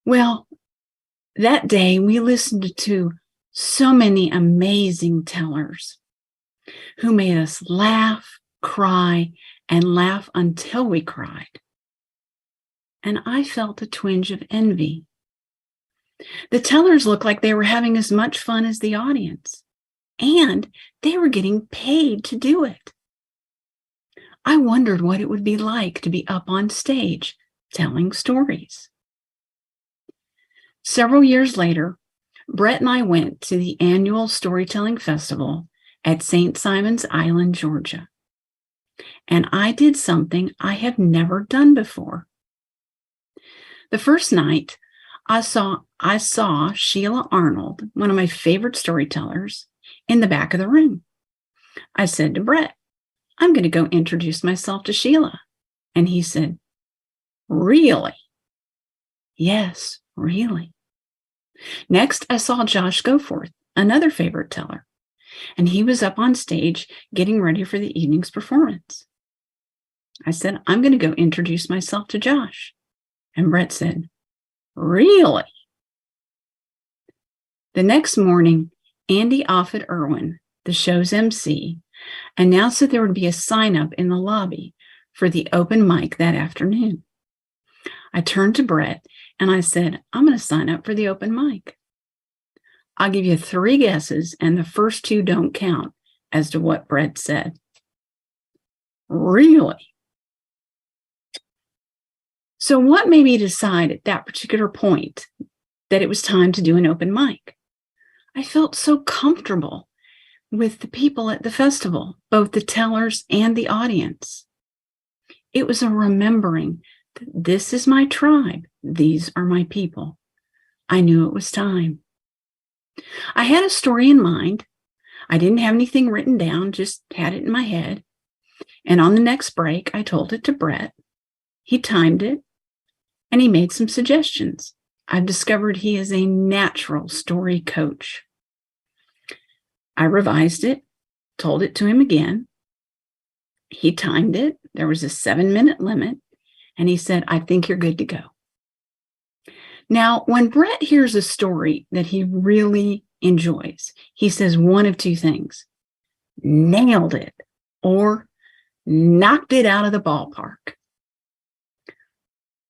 Well, that day we listened to so many amazing tellers who made us laugh, cry, and laugh until we cried. And I felt a twinge of envy. The tellers looked like they were having as much fun as the audience, and they were getting paid to do it. I wondered what it would be like to be up on stage telling stories. Several years later, Brett and I went to the annual Storytelling Festival at St. Simon's Island, Georgia. And I did something I have never done before. The first night, I saw Sheila Arnold, one of my favorite storytellers, in the back of the room. I said to Brett, "I'm going to go introduce myself to Sheila." And he said, "Really?" "Yes, really." Next, I saw Josh Goforth, another favorite teller, and he was up on stage getting ready for the evening's performance. I said, "I'm going to go introduce myself to Josh." And Brett said, "Really?" The next morning, Andy Offit Irwin, the show's MC, announced that there would be a sign-up in the lobby for the open mic that afternoon. I turned to Brett and I said, "I'm going to sign up for the open mic. I'll give you 3 guesses, and the first 2 don't count," as to what Brett said. "Really?" So what made me decide at that particular point that it was time to do an open mic? I felt so comfortable with the people at the festival, both the tellers and the audience. It was a remembering that this is my tribe. These are my people. I knew it was time. I had a story in mind. I didn't have anything written down, just had it in my head. And on the next break, I told it to Brett. He timed it, and he made some suggestions. I've discovered he is a natural story coach. I revised it, told it to him again. He timed it. There was a 7-minute limit, and he said, I think you're good to go. Now, when Brett hears a story that he really enjoys, he says one of two things: nailed it or knocked it out of the ballpark.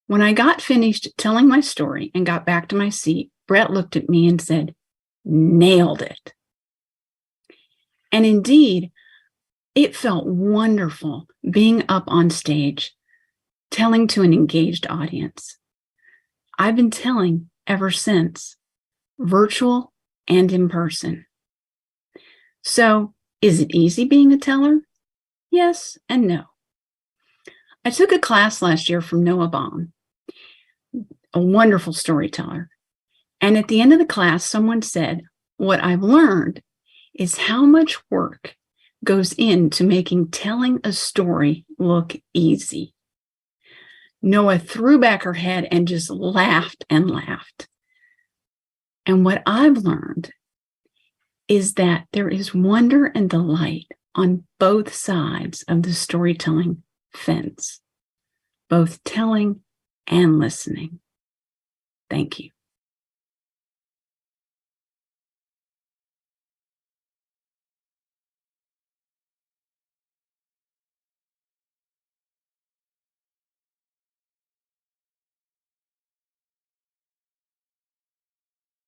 When I got finished telling my story and got back to my seat, Brett looked at me and said, nailed it. And indeed, it felt wonderful being up on stage, telling to an engaged audience. I've been telling ever since, virtual and in person. So, is it easy being a teller? Yes and no. I took a class last year from Noah Baum, a wonderful storyteller. And at the end of the class, someone said, what I've learned is how much work goes into making telling a story look easy. Noah threw back her head and just laughed and laughed. And what I've learned is that there is wonder and delight on both sides of the storytelling fence, both telling and listening. Thank you.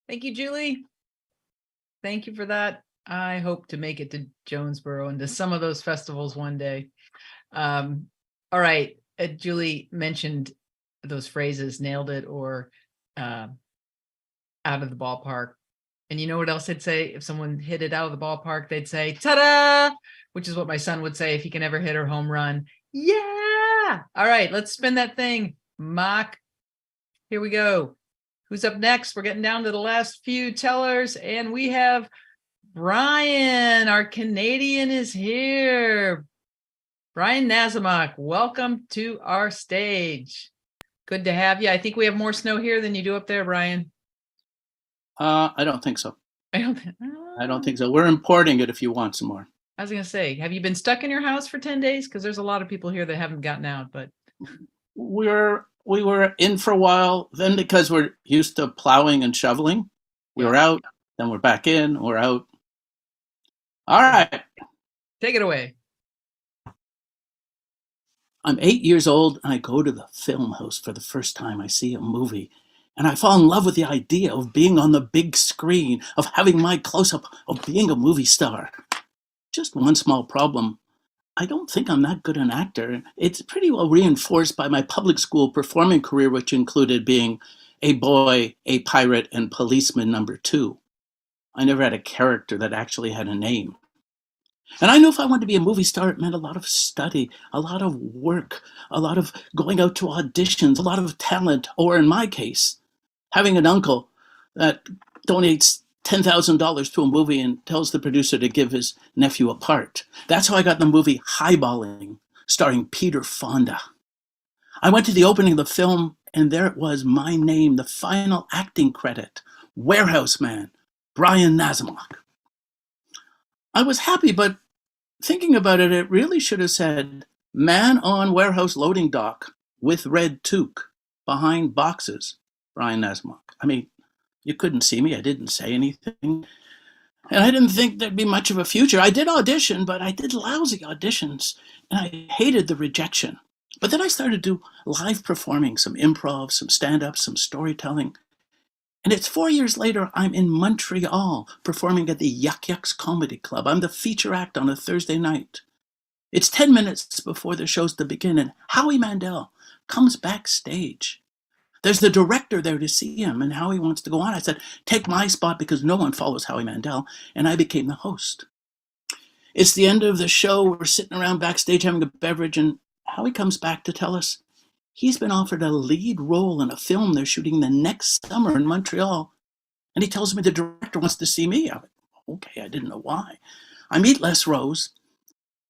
Thank you, Julie. Thank you for that. I hope to make it to Jonesboro and to some of those festivals one day. All right. Julie mentioned those phrases, nailed it or out of the ballpark. And you know what else I'd say? If someone hit it out of the ballpark, they'd say, ta-da, which is what my son would say if he can ever hit a home run. Yeah. All right, let's spin that thing. Mock. Here we go. Who's up next? We're getting down to the last few tellers, and we have Brian, our Canadian, is here. Brian Nazamak, welcome to our stage. Good to have you. I think we have more snow here than you do up there, Brian. I don't think so. I don't think so. We're importing it if you want some more. I was going to say, have you been stuck in your house for 10 days? Because there's a lot of people here that haven't gotten out, but. We were in for a while, then because we're used to plowing and shoveling, we were out, then we're back in, we're out. All right. Take it away. I'm 8 years old and I go to the film house for the first time. I see a movie and I fall in love with the idea of being on the big screen, of having my close-up of being a movie star. Just one small problem. I don't think I'm that good an actor. It's pretty well reinforced by my public school performing career, which included being a boy, a pirate, and policeman number 2. I never had a character that actually had a name. And I knew if I wanted to be a movie star, it meant a lot of study, a lot of work, a lot of going out to auditions, a lot of talent, or in my case, having an uncle that donates $10,000 to a movie and tells the producer to give his nephew a part. That's how I got the movie Highballing, starring Peter Fonda. I went to the opening of the film, and there it was, my name, the final acting credit, Warehouse Man, Brian Nazamak. I was happy, but thinking about it, it really should have said, man on warehouse loading dock with red toque, behind boxes, Brian Nazamak. I mean, you couldn't see me. I didn't say anything. And I didn't think there'd be much of a future. I did audition, but I did lousy auditions. And I hated the rejection. But then I started to do live performing, some improv, some stand-up, some storytelling. And it's 4 years later, I'm in Montreal performing at the Yuck Yucks Comedy Club. I'm the feature act on a Thursday night. It's 10 minutes before the show's to begin, and Howie Mandel comes backstage. There's the director there to see him and how he wants to go on. I said, take my spot because no one follows Howie Mandel, and I became the host. It's the end of the show. We're sitting around backstage having a beverage, and Howie comes back to tell us He's been offered a lead role in a film they're shooting the next summer in Montreal. And he tells me the director wants to see me. I'm like, okay, I didn't know why. I meet Les Rose,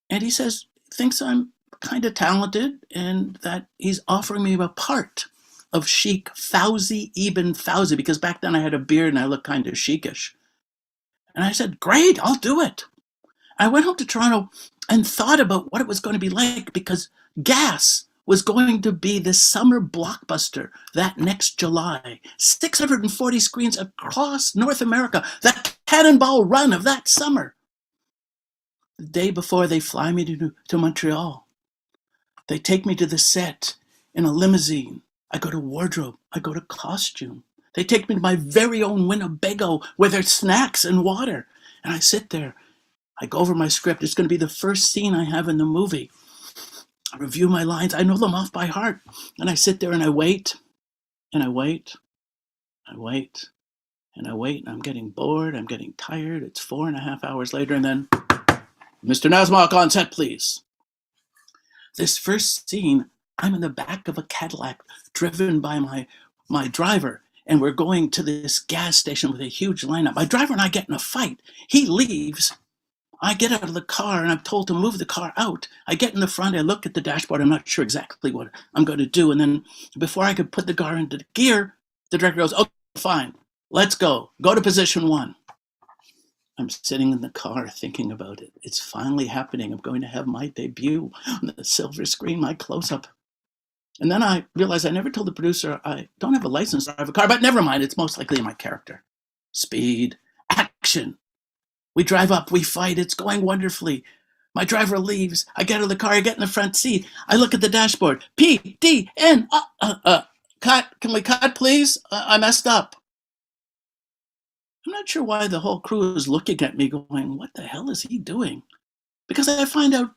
and he says, thinks I'm kind of talented and that he's offering me a part of Sheikh Fauzi Ibn Fauzi, because back then I had a beard and I looked kind of sheikish. And I said, great, I'll do it. I went home to Toronto and thought about what it was going to be like, because Gas was going to be the summer blockbuster that next July. 640 screens across North America, the cannonball run of that summer. The day before they fly me to Montreal, they take me to the set in a limousine. I go to wardrobe, I go to costume. They take me to my very own Winnebago where there's snacks and water. And I sit there, I go over my script. It's going to be the first scene I have in the movie. I review my lines. I know them off by heart. And I sit there and I wait, and I wait, I wait, and I wait. And I'm getting bored. I'm getting tired. It's 4.5 hours later. And then, Mr. Nasmok, on set, please. This first scene, I'm in the back of a Cadillac driven by my driver. And we're going to this gas station with a huge lineup. My driver and I get in a fight. He leaves. I get out of the car and I'm told to move the car out. I get in the front, I look at the dashboard, I'm not sure exactly what I'm going to do. And then before I could put the car into gear, the director goes, okay, fine, let's go. Go to position 1. I'm sitting in the car thinking about it. It's finally happening. I'm going to have my debut on the silver screen, my close-up. And then I realized I never told the producer I don't have a license to drive a car, but never mind, it's most likely in my character. Speed, action. We drive up, we fight, it's going wonderfully. My driver leaves, I get out of the car, I get in the front seat, I look at the dashboard, P-D-N, cut, can we cut please? I messed up. I'm not sure why the whole crew is looking at me going, what the hell is he doing? Because I find out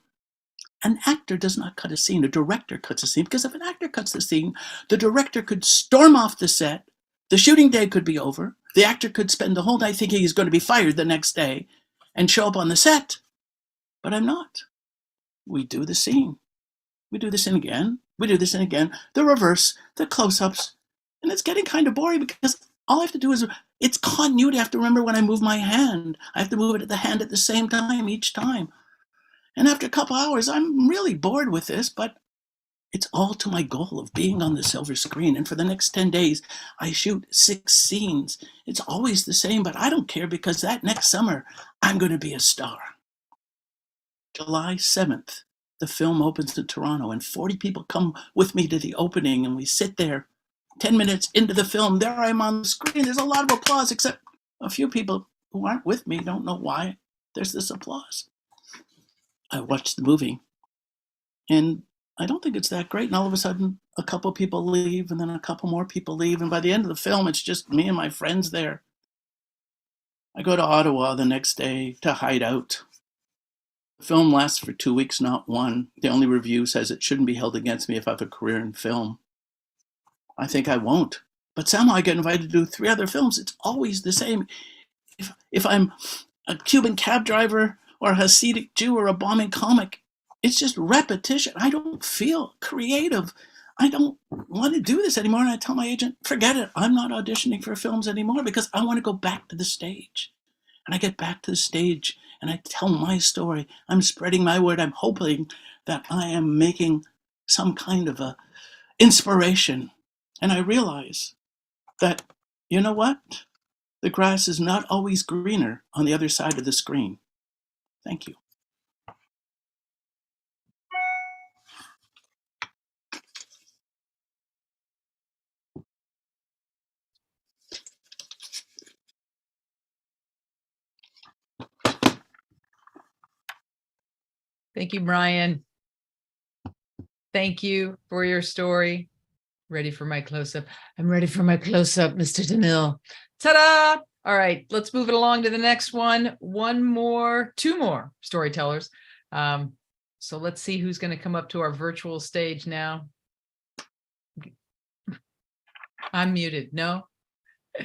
an actor does not cut a scene, a director cuts a scene, because if an actor cuts the scene, the director could storm off the set, the shooting day could be over, the actor could spend the whole night thinking he's going to be fired the next day and show up on the set. But I'm not. We do the scene. We do the scene again. We do the scene again. The reverse, the close-ups. And it's getting kind of boring because all I have to do is, it's continuity. I have to remember when I move my hand. I have to move it at the hand at the same time each time. And after a couple hours, I'm really bored with this, but it's all to my goal of being on the silver screen. And for the next 10 days, I shoot 6 scenes. It's always the same, but I don't care because that next summer, I'm going to be a star. July 7th, the film opens in Toronto and 40 people come with me to the opening and we sit there. 10 minutes into the film, there I am on the screen. There's a lot of applause, except a few people who aren't with me don't know why there's this applause. I watched the movie and I don't think it's that great. And all of a sudden, a couple people leave and then a couple more people leave. And by the end of the film, it's just me and my friends there. I go to Ottawa the next day to hide out. The film lasts for 2 weeks, not 1. The only review says it shouldn't be held against me if I have a career in film. I think I won't. But somehow I get invited to do 3 other films. It's always the same. If I'm a Cuban cab driver or a Hasidic Jew or a bombing comic, it's just repetition. I don't feel creative. I don't want to do this anymore. And I tell my agent, forget it. I'm not auditioning for films anymore because I want to go back to the stage. And I get back to the stage and I tell my story. I'm spreading my word. I'm hoping that I am making some kind of a inspiration. And I realize that, you know what? The grass is not always greener on the other side of the screen. Thank you. Thank you, Brian. Thank you for your story. Ready for my close-up. I'm ready for my close-up, Mr. DeMille. Ta-da! All right, let's move it along to the next one. 2 more storytellers. So let's see who's going to come up to our virtual stage now. I'm muted. No?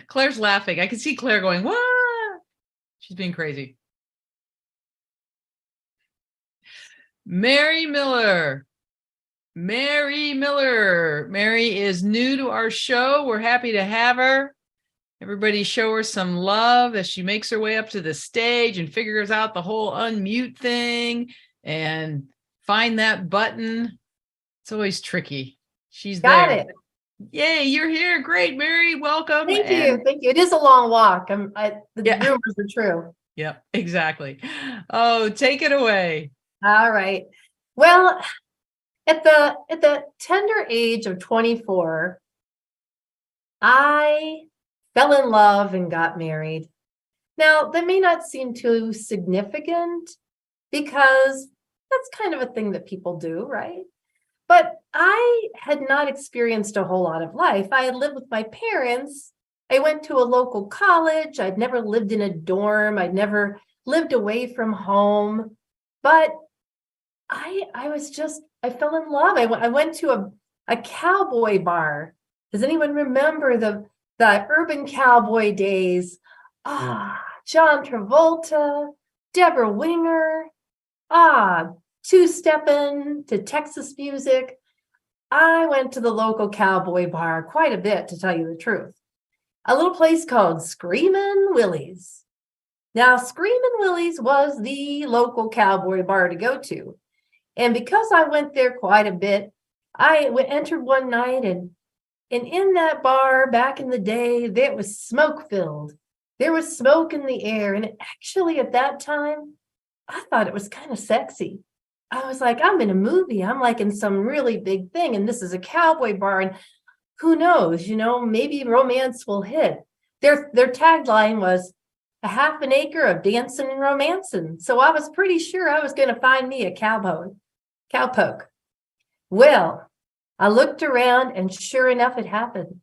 Claire's laughing. I can see Claire going, what? She's being crazy. Mary Miller. Mary Miller. Mary is new to our show. We're happy to have her. Everybody show her some love as she makes her way up to the stage and figures out the whole unmute thing and find that button. It's always tricky. She's Got there. it. Yay, you're here. Great, Mary. Welcome. Thank you. Thank you. It is a long walk. The Yeah. rumors are true. Yep, exactly. Oh, take it away. All right. Well, at the tender age of 24, I fell in love and got married. Now, that may not seem too significant because that's kind of a thing that people do, right? But I had not experienced a whole lot of life. I had lived with my parents. I went to a local college. I'd never lived in a dorm. I'd never lived away from home. But I fell in love. I went to a cowboy bar. Does anyone remember the urban cowboy days? John Travolta, Deborah Winger, two-stepping to Texas music. I went to the local cowboy bar quite a bit, to tell you the truth. A little place called Screamin' Willie's. Now, Screamin' Willie's was the local cowboy bar to go to. And because I went there quite a bit, I entered one night and in that bar back in the day, it was smoke-filled. There was smoke in the air. And actually at that time, I thought it was kind of sexy. I was like, I'm in a movie. I'm like in some really big thing. And this is a cowboy bar. And who knows, maybe romance will hit. Their tagline was a half an acre of dancing and romancing. So I was pretty sure I was going to find me a cowpoke. Well, I looked around and sure enough, it happened.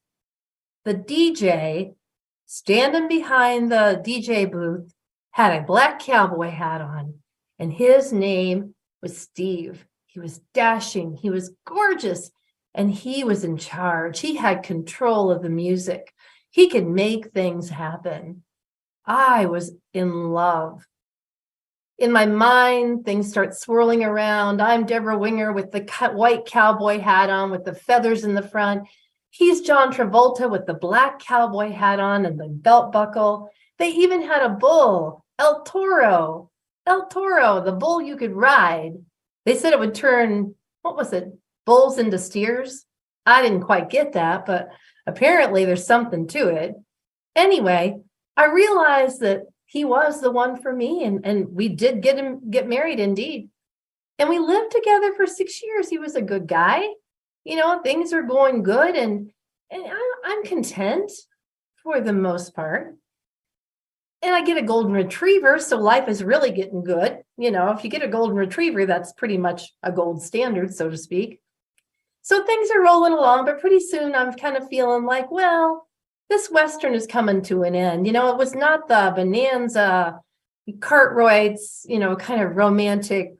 The DJ standing behind the DJ booth had a black cowboy hat on, and his name was Steve. He was dashing, he was gorgeous, and he was in charge. He had control of the music. He could make things happen. I was in love. In my mind, things start swirling around. I'm Deborah Winger with the white cowboy hat on with the feathers in the front. He's John Travolta with the black cowboy hat on and the belt buckle. They even had a bull, El Toro, the bull you could ride. They said it would turn, bulls into steers? I didn't quite get that, but apparently there's something to it. Anyway, I realized that he was the one for me, and we did get married indeed. And we lived together for 6 years. He was a good guy. Things are going good, and I'm content for the most part. And I get a golden retriever, so life is really getting good. If you get a golden retriever, that's pretty much a gold standard, so to speak. So things are rolling along, but pretty soon I'm kind of feeling like, well, this Western is coming to an end. It was not the Bonanza, Cartwright's, kind of romantic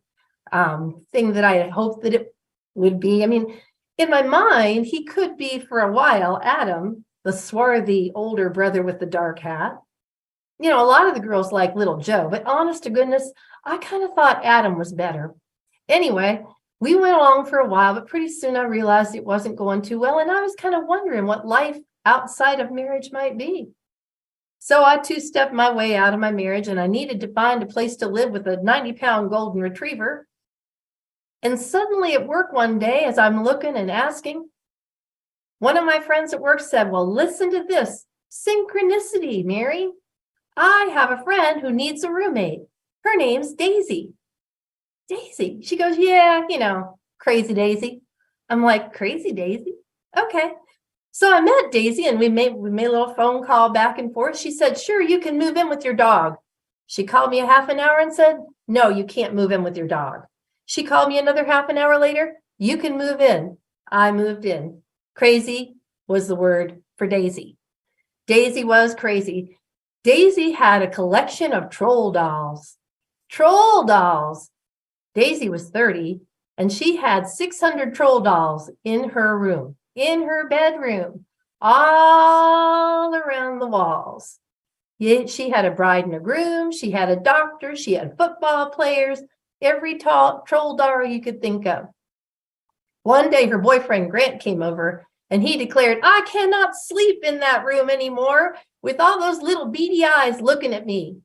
thing that I had hoped that it would be. I mean, in my mind, he could be for a while Adam, the swarthy older brother with the dark hat. A lot of the girls like little Joe, but honest to goodness, I kind of thought Adam was better. Anyway, we went along for a while, but pretty soon I realized it wasn't going too well. And I was kind of wondering what life outside of marriage might be. So I two-stepped my way out of my marriage, and I needed to find a place to live with a 90-pound golden retriever. And suddenly at work one day, as I'm looking and asking, one of my friends at work said, well, listen to this. Synchronicity, Mary. I have a friend who needs a roommate. Her name's Daisy. Daisy. She goes, yeah, crazy Daisy. I'm like, crazy Daisy? Okay. So I met Daisy and we made a little phone call back and forth. She said, sure, you can move in with your dog. She called me a half an hour and said, no, you can't move in with your dog. She called me another half an hour later. You can move in. I moved in. Crazy was the word for Daisy. Daisy was crazy. Daisy had a collection of troll dolls. Troll dolls. Daisy was 30 and she had 600 troll dolls in her room, in her bedroom, all around the walls. She had a bride and a groom. She had a doctor. She had football players, every troll doll you could think of. One day her boyfriend Grant came over and he declared, I cannot sleep in that room anymore with all those little beady eyes looking at me.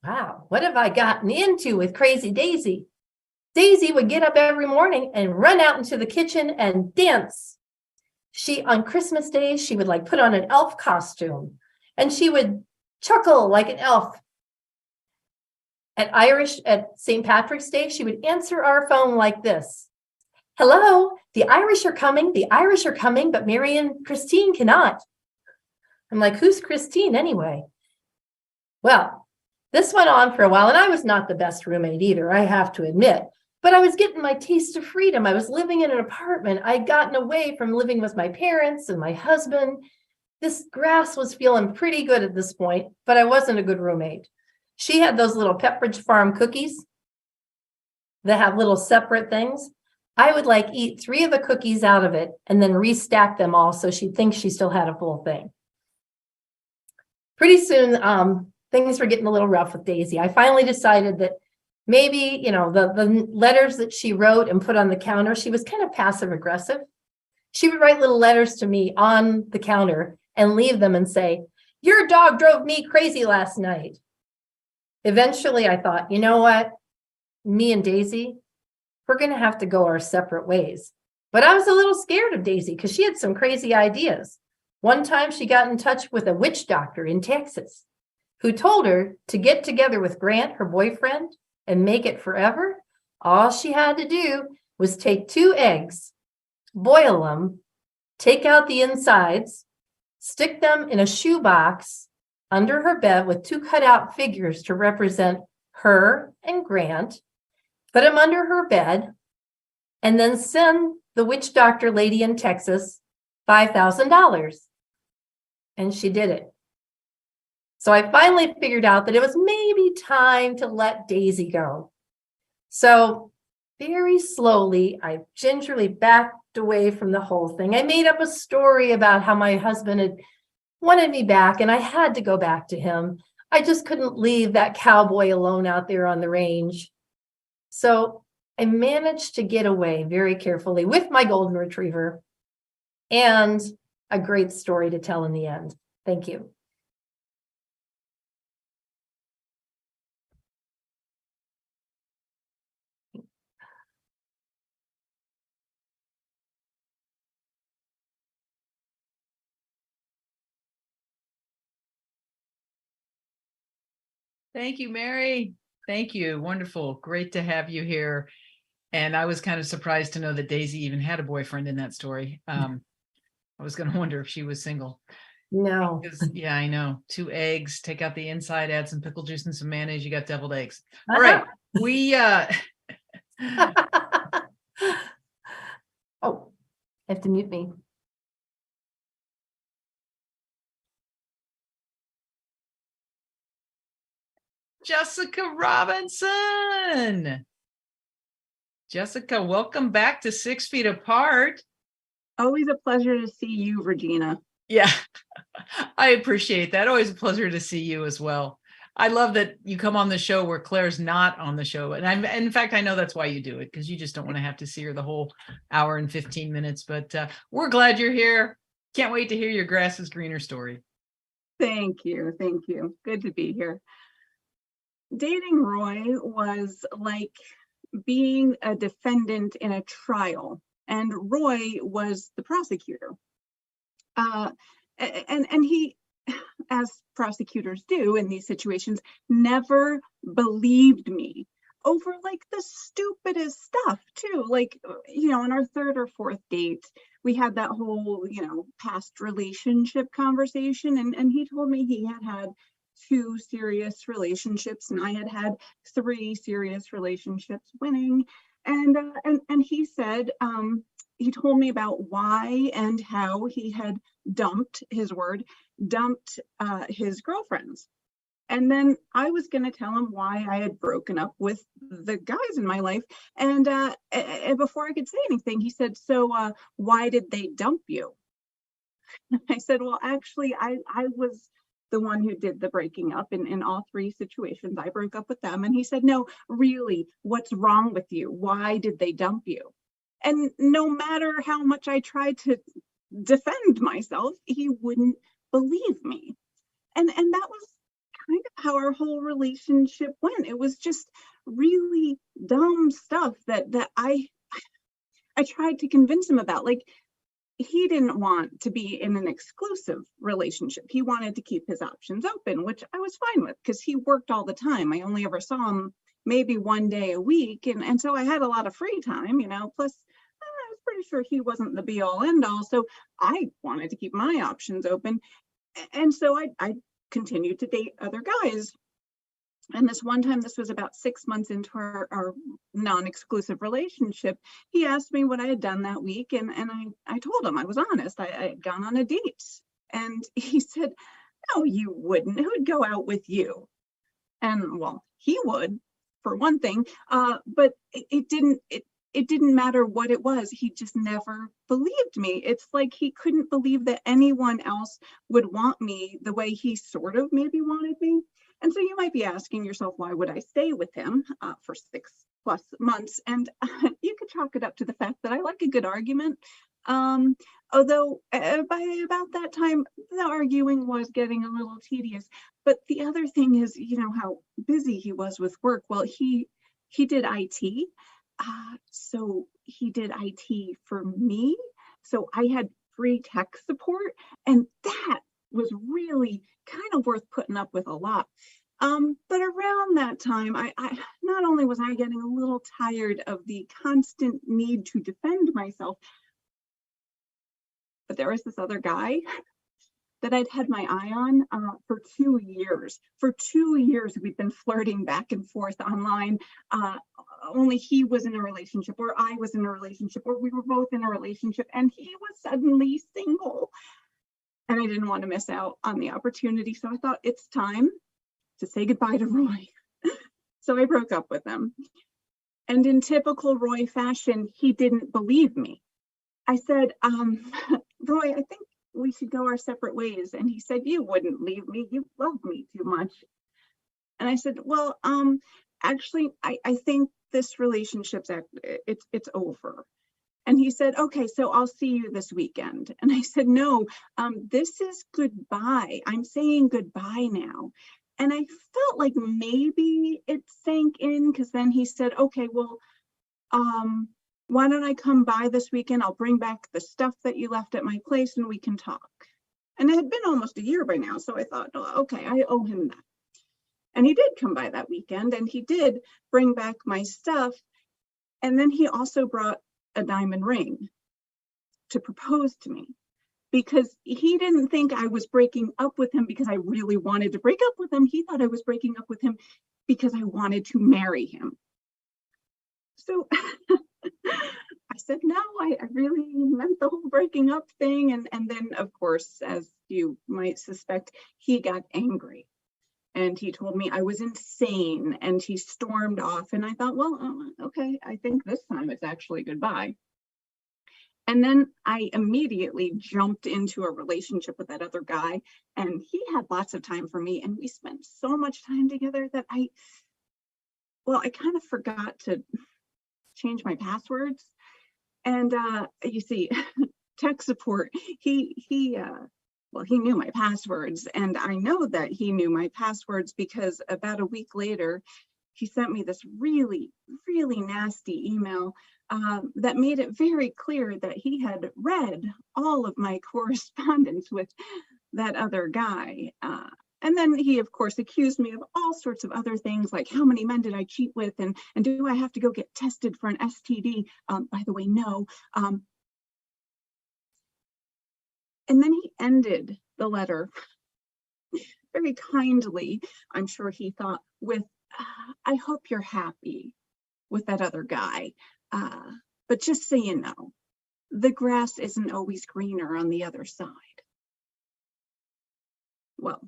Wow, what have I gotten into with crazy Daisy? Daisy would get up every morning and run out into the kitchen and dance. On Christmas Day, she would like put on an elf costume and she would chuckle like an elf. At St. Patrick's Day, she would answer our phone like this. Hello, the Irish are coming, but Mary and Christine cannot. I'm like, who's Christine anyway? Well, this went on for a while, and I was not the best roommate either, I have to admit. But I was getting my taste of freedom. I was living in an apartment. I'd gotten away from living with my parents and my husband. This grass was feeling pretty good at this point, but I wasn't a good roommate. She had those little Pepperidge Farm cookies that have little separate things. I would like eat 3 of the cookies out of it and then restack them all so she'd think she still had a full thing. Pretty soon, things were getting a little rough with Daisy. I finally decided that maybe, the letters that she wrote and put on the counter, she was kind of passive aggressive. She would write little letters to me on the counter and leave them and say, your dog drove me crazy last night. Eventually, I thought, you know what? Me and Daisy, we're going to have to go our separate ways. But I was a little scared of Daisy because she had some crazy ideas. One time she got in touch with a witch doctor in Texas who told her to get together with Grant, her boyfriend, and make it forever. All she had to do was take 2 eggs, boil them, take out the insides, stick them in a shoebox under her bed with 2 cutout figures to represent her and Grant, put them under her bed, and then send the witch doctor lady in Texas $5,000. And she did it. So I finally figured out that it was maybe time to let Daisy go. So very slowly, I gingerly backed away from the whole thing. I made up a story about how my husband had wanted me back and I had to go back to him. I just couldn't leave that cowboy alone out there on the range. So I managed to get away very carefully with my golden retriever and a great story to tell in the end. Thank you. Thank you, Mary. Thank you. Wonderful. Great to have you here. And I was kind of surprised to know that Daisy even had a boyfriend in that story. I was going to wonder if she was single. No. Yeah, I know. 2 eggs, take out the inside, add some pickle juice and some mayonnaise. You got deviled eggs. All right. We Oh, I have to mute me. Jessica Robinson. Jessica, welcome back to 6 Feet Apart. Always a pleasure to see you, Regina. Yeah, I appreciate that. Always a pleasure to see you as well. I love that you come on the show where Claire's not on the show. And in fact, I know that's why you do it, because you just don't want to have to see her the whole hour and 15 minutes. But we're glad you're here. Can't wait to hear your grass is greener story. Thank you. Thank you. Good to be here. Dating Roy was like being a defendant in a trial, and Roy was the prosecutor. And he, as prosecutors do in these situations, never believed me over like the stupidest stuff too. Like, on our 3rd or 4th date, we had that whole, past relationship conversation. And he told me he had 2 serious relationships and I had 3 serious relationships winning. And he said, he told me about why and how he had dumped his girlfriends. And then I was going to tell him why I had broken up with the guys in my life. And before I could say anything, he said, so why did they dump you? I said, well, actually, I was the one who did the breaking up in all 3 situations. I broke up with them. And he said, no, really, what's wrong with you? Why did they dump you? And no matter how much I tried to defend myself, he wouldn't believe me. And that was kind of how our whole relationship went. It was just really dumb stuff that I tried to convince him about. Like, he didn't want to be in an exclusive relationship. He wanted to keep his options open, which I was fine with because he worked all the time. I only ever saw him maybe one day a week. And so I had a lot of free time, you know, plus I was pretty sure he wasn't the be all end all. So I wanted to keep my options open. And so I continued to date other guys. And this one time, this was about 6 months into our non-exclusive relationship, he asked me what I had done that week. And I told him, I was honest, I had gone on a date. And he said, no, you wouldn't. Who'd go out with you? And well, he would, for one thing, but it didn't matter what it was. He just never believed me. It's like he couldn't believe that anyone else would want me the way he sort of maybe wanted me. And so you might be asking yourself, why would I stay with him for 6+ months? And you could chalk it up to the fact that I like a good argument. Although by about that time, the arguing was getting a little tedious. But the other thing is, you know, how busy he was with work. Well, he did IT. So he did IT for me. So I had free tech support, and that was really kind of worth putting up with a lot. But around that time, I not only was I getting a little tired of the constant need to defend myself, but there was this other guy that I'd had my eye on for 2 years. For 2 years, we'd been flirting back and forth online. Only he was in a relationship, or I was in a relationship, or we were both in a relationship, and he was suddenly single. And I didn't want to miss out on the opportunity. So I thought, it's time to say goodbye to Roy. So I broke up with him. And in typical Roy fashion, he didn't believe me. I said, Roy, I think we should go our separate ways. And he said, you wouldn't leave me. You love me too much. And I said, well, actually, I think this relationship's, it's over. And he said, okay, so I'll see you this weekend. And I said, no, this is goodbye. I'm saying goodbye now. And I felt like maybe it sank in, because then he said, okay, well, why don't I come by this weekend? I'll bring back the stuff that you left at my place and we can talk. And it had been almost a year by now. So I thought, oh, okay, I owe him that. And he did come by that weekend, and he did bring back my stuff. And then he also brought a diamond ring to propose to me, because he didn't think I was breaking up with him because I really wanted to break up with him. He thought I was breaking up with him because I wanted to marry him. So I said, no, I really meant the whole breaking up thing. And then, of course, as you might suspect, he got angry. And he told me I was insane, and he stormed off. And I thought, well, okay, I think this time it's actually goodbye. And then I immediately jumped into a relationship with that other guy, and he had lots of time for me. And we spent so much time together that I kind of forgot to change my passwords. And you see, tech support, he knew my passwords, and I know that he knew my passwords because about a week later, he sent me this really, really nasty email that made it very clear that he had read all of my correspondence with that other guy. And then he, of course, accused me of all sorts of other things, like how many men did I cheat with, and do I have to go get tested for an STD? By the way, no. And then he ended the letter very kindly, I'm sure he thought, with, I hope you're happy with that other guy. But just so you know, the grass isn't always greener on the other side. Well,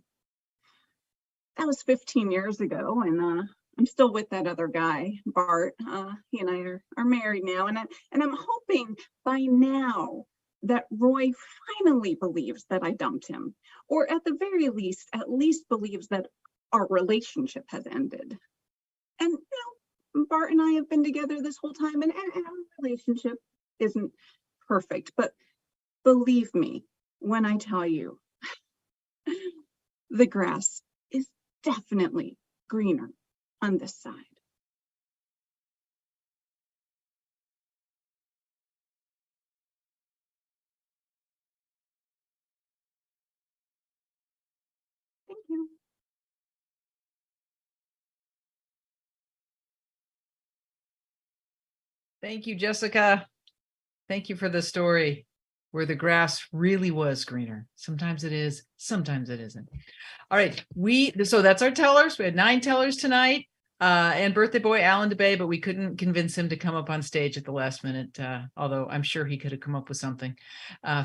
that was 15 years ago, and I'm still with that other guy, Bart. He and I are married now, and I'm hoping by now that Roy finally believes that I dumped him, or at the very least, believes that our relationship has ended. And, you know, Bart and I have been together this whole time, and our relationship isn't perfect, but believe me when I tell you, the grass is definitely greener on this side. Thank you. Thank you, Jessica. Thank you for the story where the grass really was greener. Sometimes it is, sometimes it isn't. All right, so that's our tellers. We had 9 tellers tonight, and birthday boy Alan DeBay, but we couldn't convince him to come up on stage at the last minute, although I'm sure he could have come up with something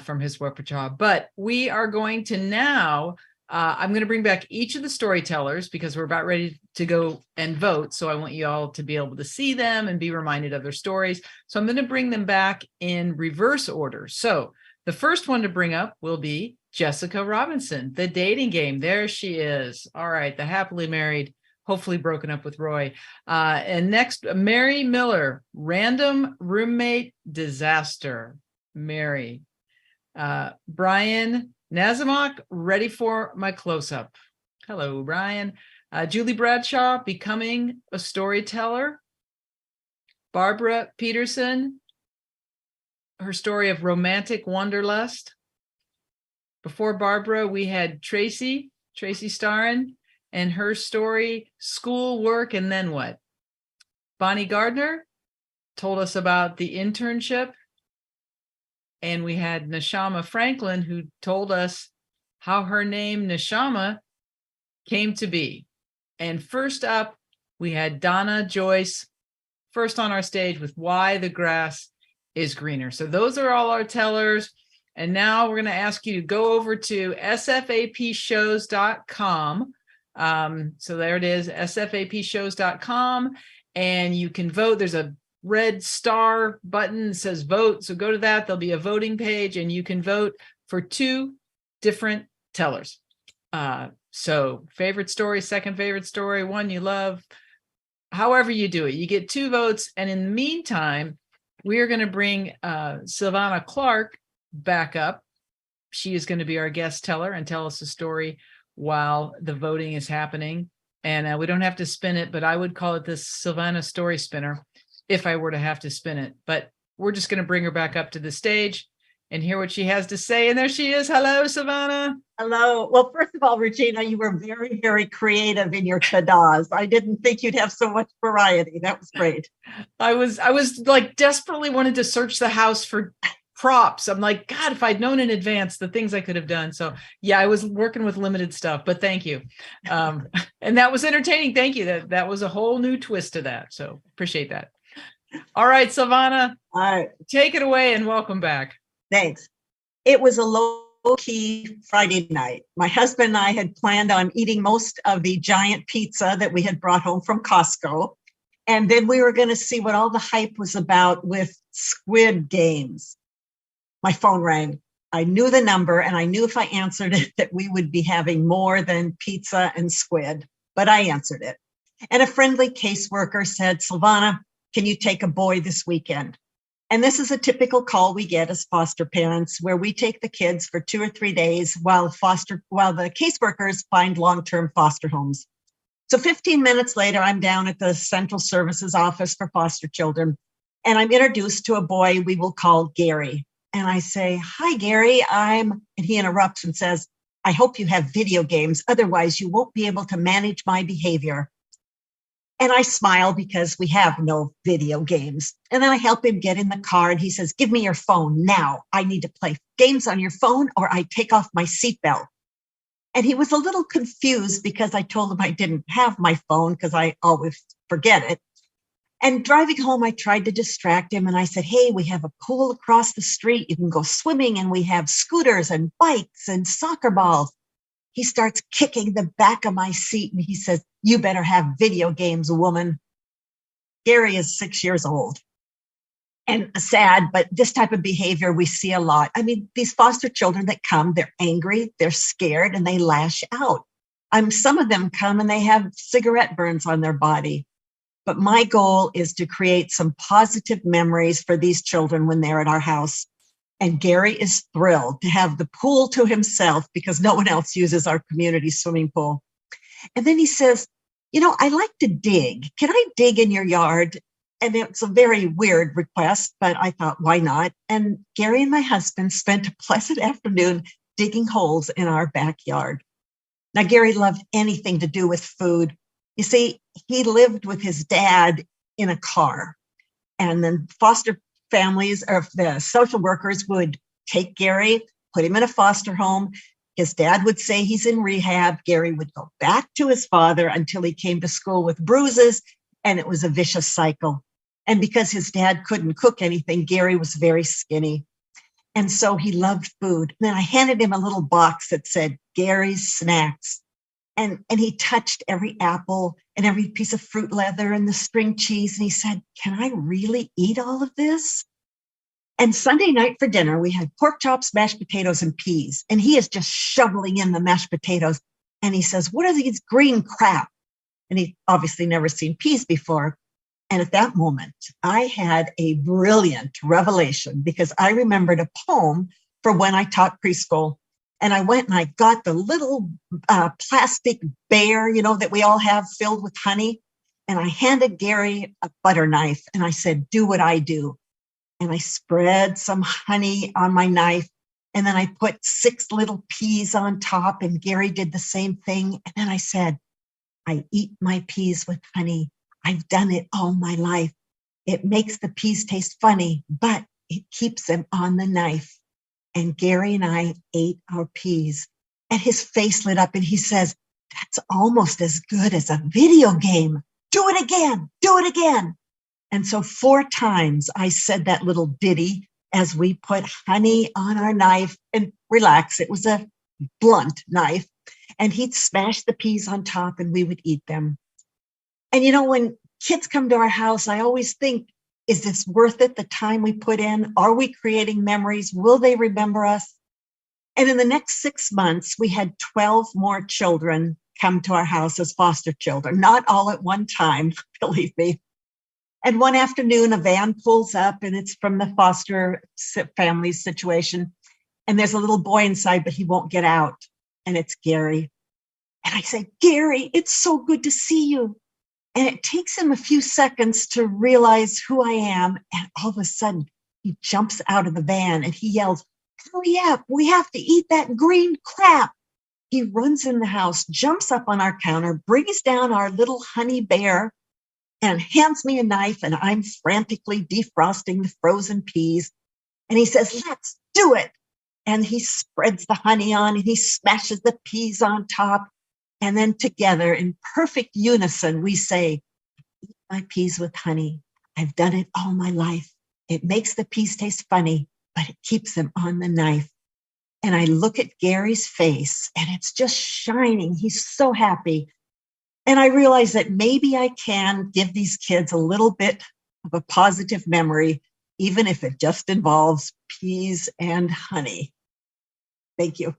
from his repertoire. But we are going to now, I'm going to bring back each of the storytellers because we're about ready to go and vote. So I want you all to be able to see them and be reminded of their stories. So I'm going to bring them back in reverse order. So the first one to bring up will be Jessica Robinson, The Dating Game. There she is. All right, the happily married, hopefully broken up with Roy. And next, Mary Miller, Random Roommate Disaster. Mary. Brian Nazimok, Ready for My Close-Up. Hello, Brian. Julie Bradshaw, Becoming a Storyteller. Barbara Peterson, her story of Romantic Wanderlust. Before Barbara, we had Tracy Starrin, and her story, School, Work, and Then What? Bonnie Gardner told us about the internship. And we had Neshama Franklin, who told us how her name Neshama came to be. And first up, we had Donna Joyce, first on our stage with Why the Grass is Greener. So those are all our tellers. And now we're going to ask you to go over to sfapshows.com. So there it is, sfapshows.com. And you can vote. There's a red star button that says vote. So go to that. There'll be a voting page and you can vote for 2 different tellers. So favorite story, second favorite story, one you love, however you do it, you get 2 votes. And in the meantime, we are going to bring Silvana Clark back up. She is going to be our guest teller and tell us a story while the voting is happening. And we don't have to spin it, but I would call it this Silvana Story Spinner if I were to have to spin it. But we're just going to bring her back up to the stage and hear what she has to say. And there she is. Hello, Silvana. Hello. Well, first of all, Regina, you were very, very creative in your ta-das. I didn't think you'd have so much variety. That was great. I was like desperately wanted to search the house for props. I'm like, God, if I'd known in advance the things I could have done. So yeah, I was working with limited stuff, but thank you. And that was entertaining. Thank you. That was a whole new twist to that. So appreciate that. All right, Silvana, All right, take it away and welcome back. Thanks. It was a low-key Friday night. My husband and I had planned on eating most of the giant pizza that we had brought home from Costco. And then we were going to see what all the hype was about with Squid Games. My phone rang. I knew the number and I knew if I answered it that we would be having more than pizza and squid, but I answered it. And a friendly caseworker said, Silvana, can you take a boy this weekend? And this is a typical call we get as foster parents, where we take the kids for 2 or 3 days while the caseworkers find long-term foster homes. So 15 minutes later, I'm down at the Central Services Office for Foster Children, and I'm introduced to a boy we will call Gary. And I say, hi, Gary, and he interrupts and says, I hope you have video games. Otherwise, you won't be able to manage my behavior. And I smile because we have no video games. And then I help him get in the car and he says, give me your phone now. I need to play games on your phone or I take off my seatbelt. And he was a little confused because I told him I didn't have my phone because I always forget it. And driving home, I tried to distract him and I said, hey, we have a pool across the street. You can go swimming and we have scooters and bikes and soccer balls. He starts kicking the back of my seat and he says, you better have video games, woman. Gary is 6 years old and sad, but this type of behavior we see a lot. I mean, these foster children that come, they're angry, they're scared, and they lash out. Some of them come and they have cigarette burns on their body. But my goal is to create some positive memories for these children when they're at our house. And Gary is thrilled to have the pool to himself because no one else uses our community swimming pool. And then he says, I like to dig. Can I dig in your yard? And it's a very weird request, but I thought, why not? And Gary and my husband spent a pleasant afternoon digging holes in our backyard. Now, Gary loved anything to do with food. You see, he lived with his dad in a car, and then foster families or the social workers would take Gary, put him in a foster home. His dad would say he's in rehab. Gary would go back to his father until he came to school with bruises, and it was a vicious cycle. And because his dad couldn't cook anything, Gary was very skinny. And so he loved food. And then I handed him a little box that said Gary's Snacks. And he touched every apple and every piece of fruit leather and the string cheese. And he said, can I really eat all of this? And Sunday night for dinner, we had pork chops, mashed potatoes, and peas. And he is just shoveling in the mashed potatoes. And he says, what are these green crap? And he'd obviously never seen peas before. And at that moment, I had a brilliant revelation because I remembered a poem for when I taught preschool. And I went and I got the little plastic bear, that we all have filled with honey. And I handed Gary a butter knife and I said, do what I do. And I spread some honey on my knife. And then I put 6 little peas on top and Gary did the same thing. And then I said, I eat my peas with honey. I've done it all my life. It makes the peas taste funny, but it keeps them on the knife. And Gary and I ate our peas. And his face lit up and he says, that's almost as good as a video game. Do it again. Do it again. And so 4 times I said that little ditty as we put honey on our knife. And relax, it was a blunt knife. And he'd smash the peas on top and we would eat them. And when kids come to our house, I always think, is this worth it, the time we put in? Are we creating memories? Will they remember us? And in the next 6 months, we had 12 more children come to our house as foster children, not all at one time, believe me. And one afternoon, a van pulls up and it's from the foster family situation. And there's a little boy inside, but he won't get out. And it's Gary. And I say, Gary, it's so good to see you. And it takes him a few seconds to realize who I am. And all of a sudden, he jumps out of the van and he yells, hurry up, we have to eat that green crap. He runs in the house, jumps up on our counter, brings down our little honey bear, and hands me a knife. And I'm frantically defrosting the frozen peas. And he says, let's do it. And he spreads the honey on and he smashes the peas on top. And then together in perfect unison, we say, eat my peas with honey. I've done it all my life. It makes the peas taste funny, but it keeps them on the knife. And I look at Gary's face and it's just shining. He's so happy. And I realize that maybe I can give these kids a little bit of a positive memory, even if it just involves peas and honey. Thank you.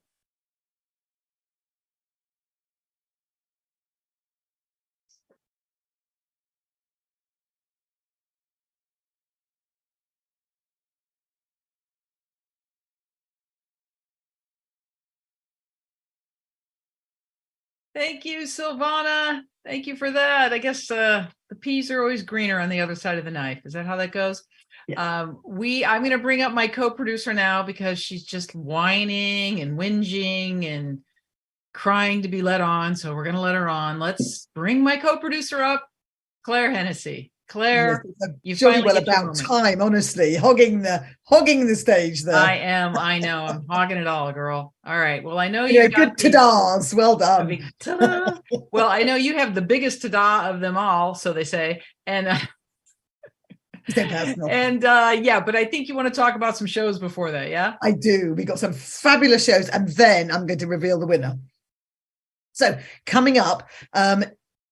Thank you, Silvana. Thank you for that. I guess the peas are always greener on the other side of the knife. Is that how that goes? Yeah. I'm going to bring up my co-producer now because she's just whining and whinging and crying to be let on. So we're going to let her on. Let's bring my co-producer up, Claire Hennessy. Claire, you jolly finally well get your about moment. time, honestly, hogging the stage there. I know. I'm hogging it all, girl. All right. Well, I know you good ta-das. Well done. Ta-da. Well, I know you have the biggest ta-da of them all, so they say. And yeah, but I think you want to talk about some shows before that, yeah? I do. We got some fabulous shows, and then I'm going to reveal the winner. So coming up,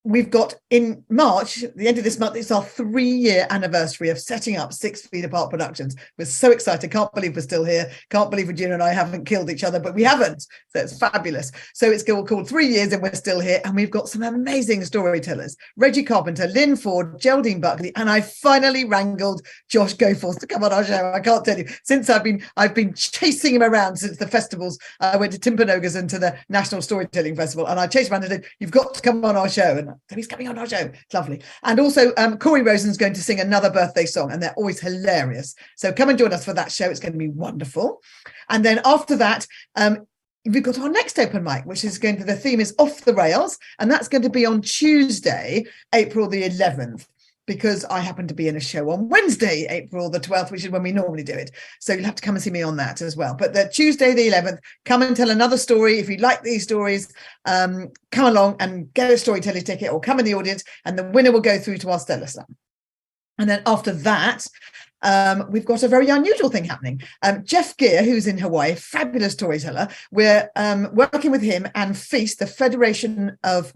we've got in March, the end of this month, it's our 3-year anniversary of setting up 6 Feet Apart Productions. We're so excited. Can't believe we're still here. Can't believe Regina and I haven't killed each other, but we haven't. So it's fabulous. So it's called 3 years and we're still here. And we've got some amazing storytellers. Reggie Carpenter, Lynn Ford, Geraldine Buckley, and I finally wrangled Josh Goforth to come on our show. I can't tell you. Since I've been chasing him around since the festivals. I went to Timpanogos and to the National Storytelling Festival, and I chased him around and said, "You've got to come on our show." And so he's coming on our show. It's lovely. And also Corey Rosen's going to sing another birthday song, and they're always hilarious. So come and join us for that show. It's going to be wonderful. And then after that, we've got our next open mic, which is going to, the theme is Off the Rails, and that's going to be on Tuesday, April the 11th. Because I happen to be in a show on Wednesday, April the 12th, which is when we normally do it. So you'll have to come and see me on that as well. But the Tuesday, the 11th, come and tell another story. If you like these stories, come along and get a storyteller ticket or come in the audience, and the winner will go through to our StorySlam. And then after that, we've got a very unusual thing happening. Jeff Gear, who's in Hawaii, fabulous storyteller. We're working with him and Feast, the Federation of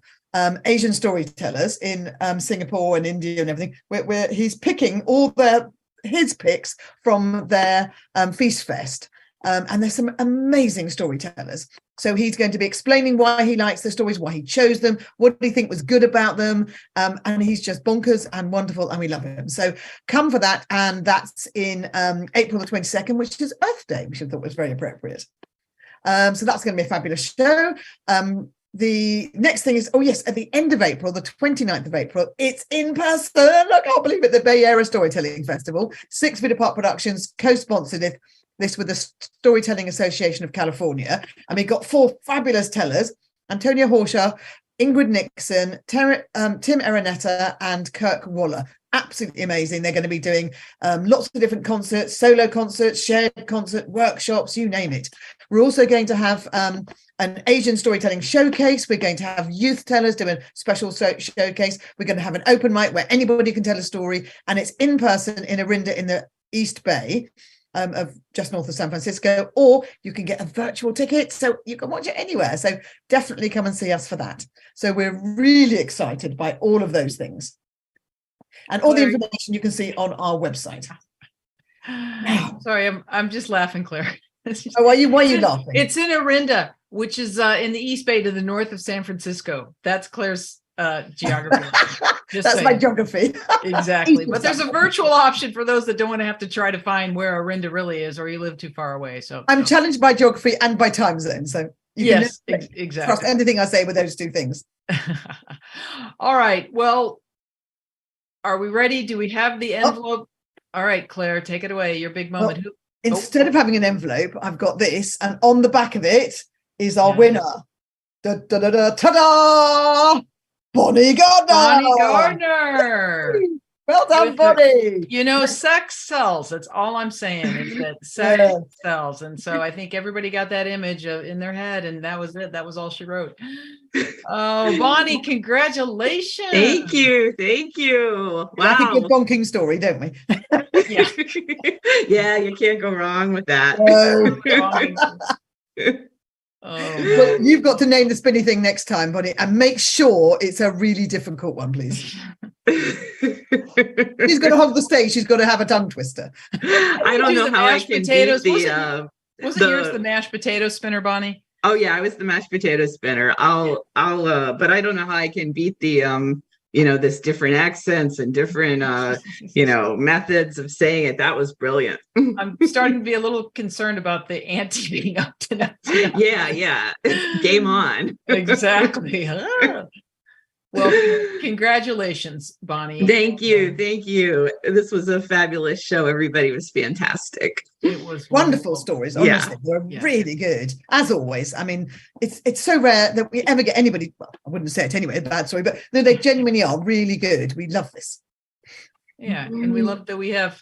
Asian storytellers in Singapore and India and everything, where he's picking all his picks from their Feast Fest. And there's some amazing storytellers. So he's going to be explaining why he likes the stories, why he chose them, what do he think was good about them. And he's just bonkers and wonderful, and we love him. So come for that. And that's in April the 22nd, which is Earth Day, which I thought was very appropriate. So that's going to be a fabulous show. The next thing is, at the end of April, the 29th of April, it's in person. I can't believe it. The Bay Area Storytelling Festival. 6 Feet Apart Productions co-sponsored this with the Storytelling Association of California. And we've got 4 fabulous tellers: Antonia Horshaw, Ingrid Nixon, Tim Araneta, and Kirk Waller. Absolutely amazing. They're going to be doing lots of different concerts, solo concerts, shared concert, workshops, you name it. We're also going to have an Asian storytelling showcase. We're going to have youth tellers doing a special showcase. We're going to have an open mic where anybody can tell a story, and it's in person in Orinda in the East Bay of just north of San Francisco, or you can get a virtual ticket so you can watch it anywhere. So definitely come and see us for that. So we're really excited by all of those things. And all the information you can see on our website. Sorry, I'm just laughing, Claire. Why are you laughing? It's in Orinda, which is in the East Bay to the north of San Francisco. That's Claire's geography. That's saying. My geography. Exactly. But there's a virtual option for those that don't want to have to try to find where Orinda really is, or you live too far away. So I'm challenged by geography and by time zone. So you can exactly trust anything I say with those two things. All right. Well, are we ready? Do we have the envelope? All right, Claire, take it away. Your big moment. Well, instead of having an envelope, I've got this, and on the back of it is our winner. Da, da, da, da, ta-da! Bonnie Gardner. Bonnie Gardner. Well done, Bonnie. Sex sells. That's all I'm saying, is that sex sells. And so I think everybody got that image in their head, and that was it. That was all she wrote. Oh, Bonnie, congratulations. Thank you. Wow. We like a good bonking story, don't we? Yeah. Yeah, you can't go wrong with that. Well, you've got to name the spinny thing next time, Bonnie, and make sure it's a really difficult one, please. She's got to hold the stage. She's got to have a tongue twister. I don't know how I can potatoes. beat the wasn't yours the mashed potato spinner, Bonnie? Oh yeah, I was the mashed potato spinner. I'll but I don't know how I can beat the this different accents and different methods of saying it. That was brilliant. I'm starting to be a little concerned about the ante being up to that. Yeah. Game on. Exactly. Well, congratulations, Bonnie. Thank you. This was a fabulous show. Everybody was fantastic. It was wonderful stories. Honestly, they're really good, as always. I mean, it's so rare that we ever get anybody. Well, I wouldn't say it anyway, a bad story, but no, they genuinely are really good. We love this. Yeah, and we love that we have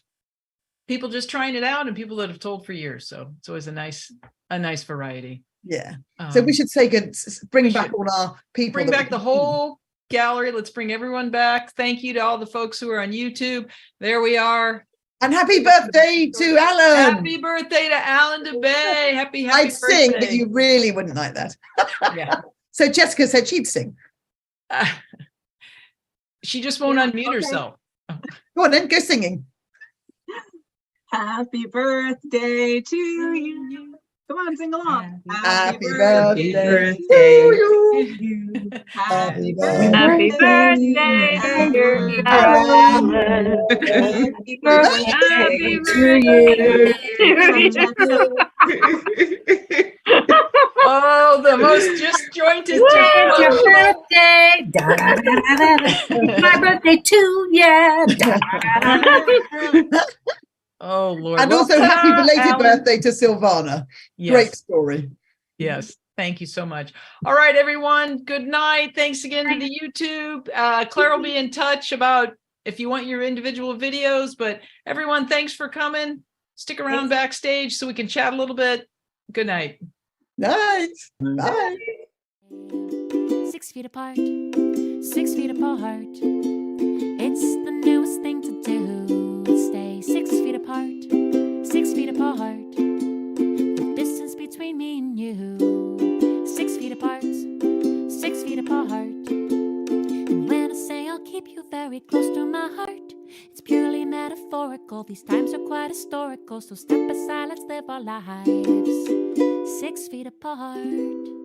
people just trying it out and people that have told for years. So it's always a nice variety. Yeah. So we should say bring back all our people. Bring back the whole gallery. Let's bring everyone back. Thank you to all the folks who are on YouTube. There we are. And happy birthday to Alan. Happy birthday to Alan DeBay. Happy I'd birthday. sing, but you really wouldn't like that. Yeah. So Jessica said she'd sing. She just won't unmute okay. herself. Go on then, go singing. Happy birthday to you. Come on, sing along. Happy Happy birthday to birthday. you. Happy Happy birthday, dear Alan. Happy Happy birthday birthday. Oh, the most disjointed. It's your birthday. Da, da, da, da, da. It's my birthday too. Yeah. Da, da, da, da. Oh, Lord. And Well, also, happy ta-da, belated Alan. birthday to Silvana. Yes. Great story. Yes. Thank you so much. All right, everyone. Good night. Thanks again to the YouTube. Claire will be in touch about if you want your individual videos, but everyone, thanks for coming. Stick around backstage so we can chat a little bit. Good night. Night. Bye. 6 feet apart, 6 feet apart. It's the newest thing to do. Stay 6 feet apart, 6 feet apart. The distance between me and you. 6 feet apart, 6 feet apart. And when I say I'll keep you very close to my heart, it's purely metaphorical. These times are quite historical. So step aside, let's live our lives 6 feet apart.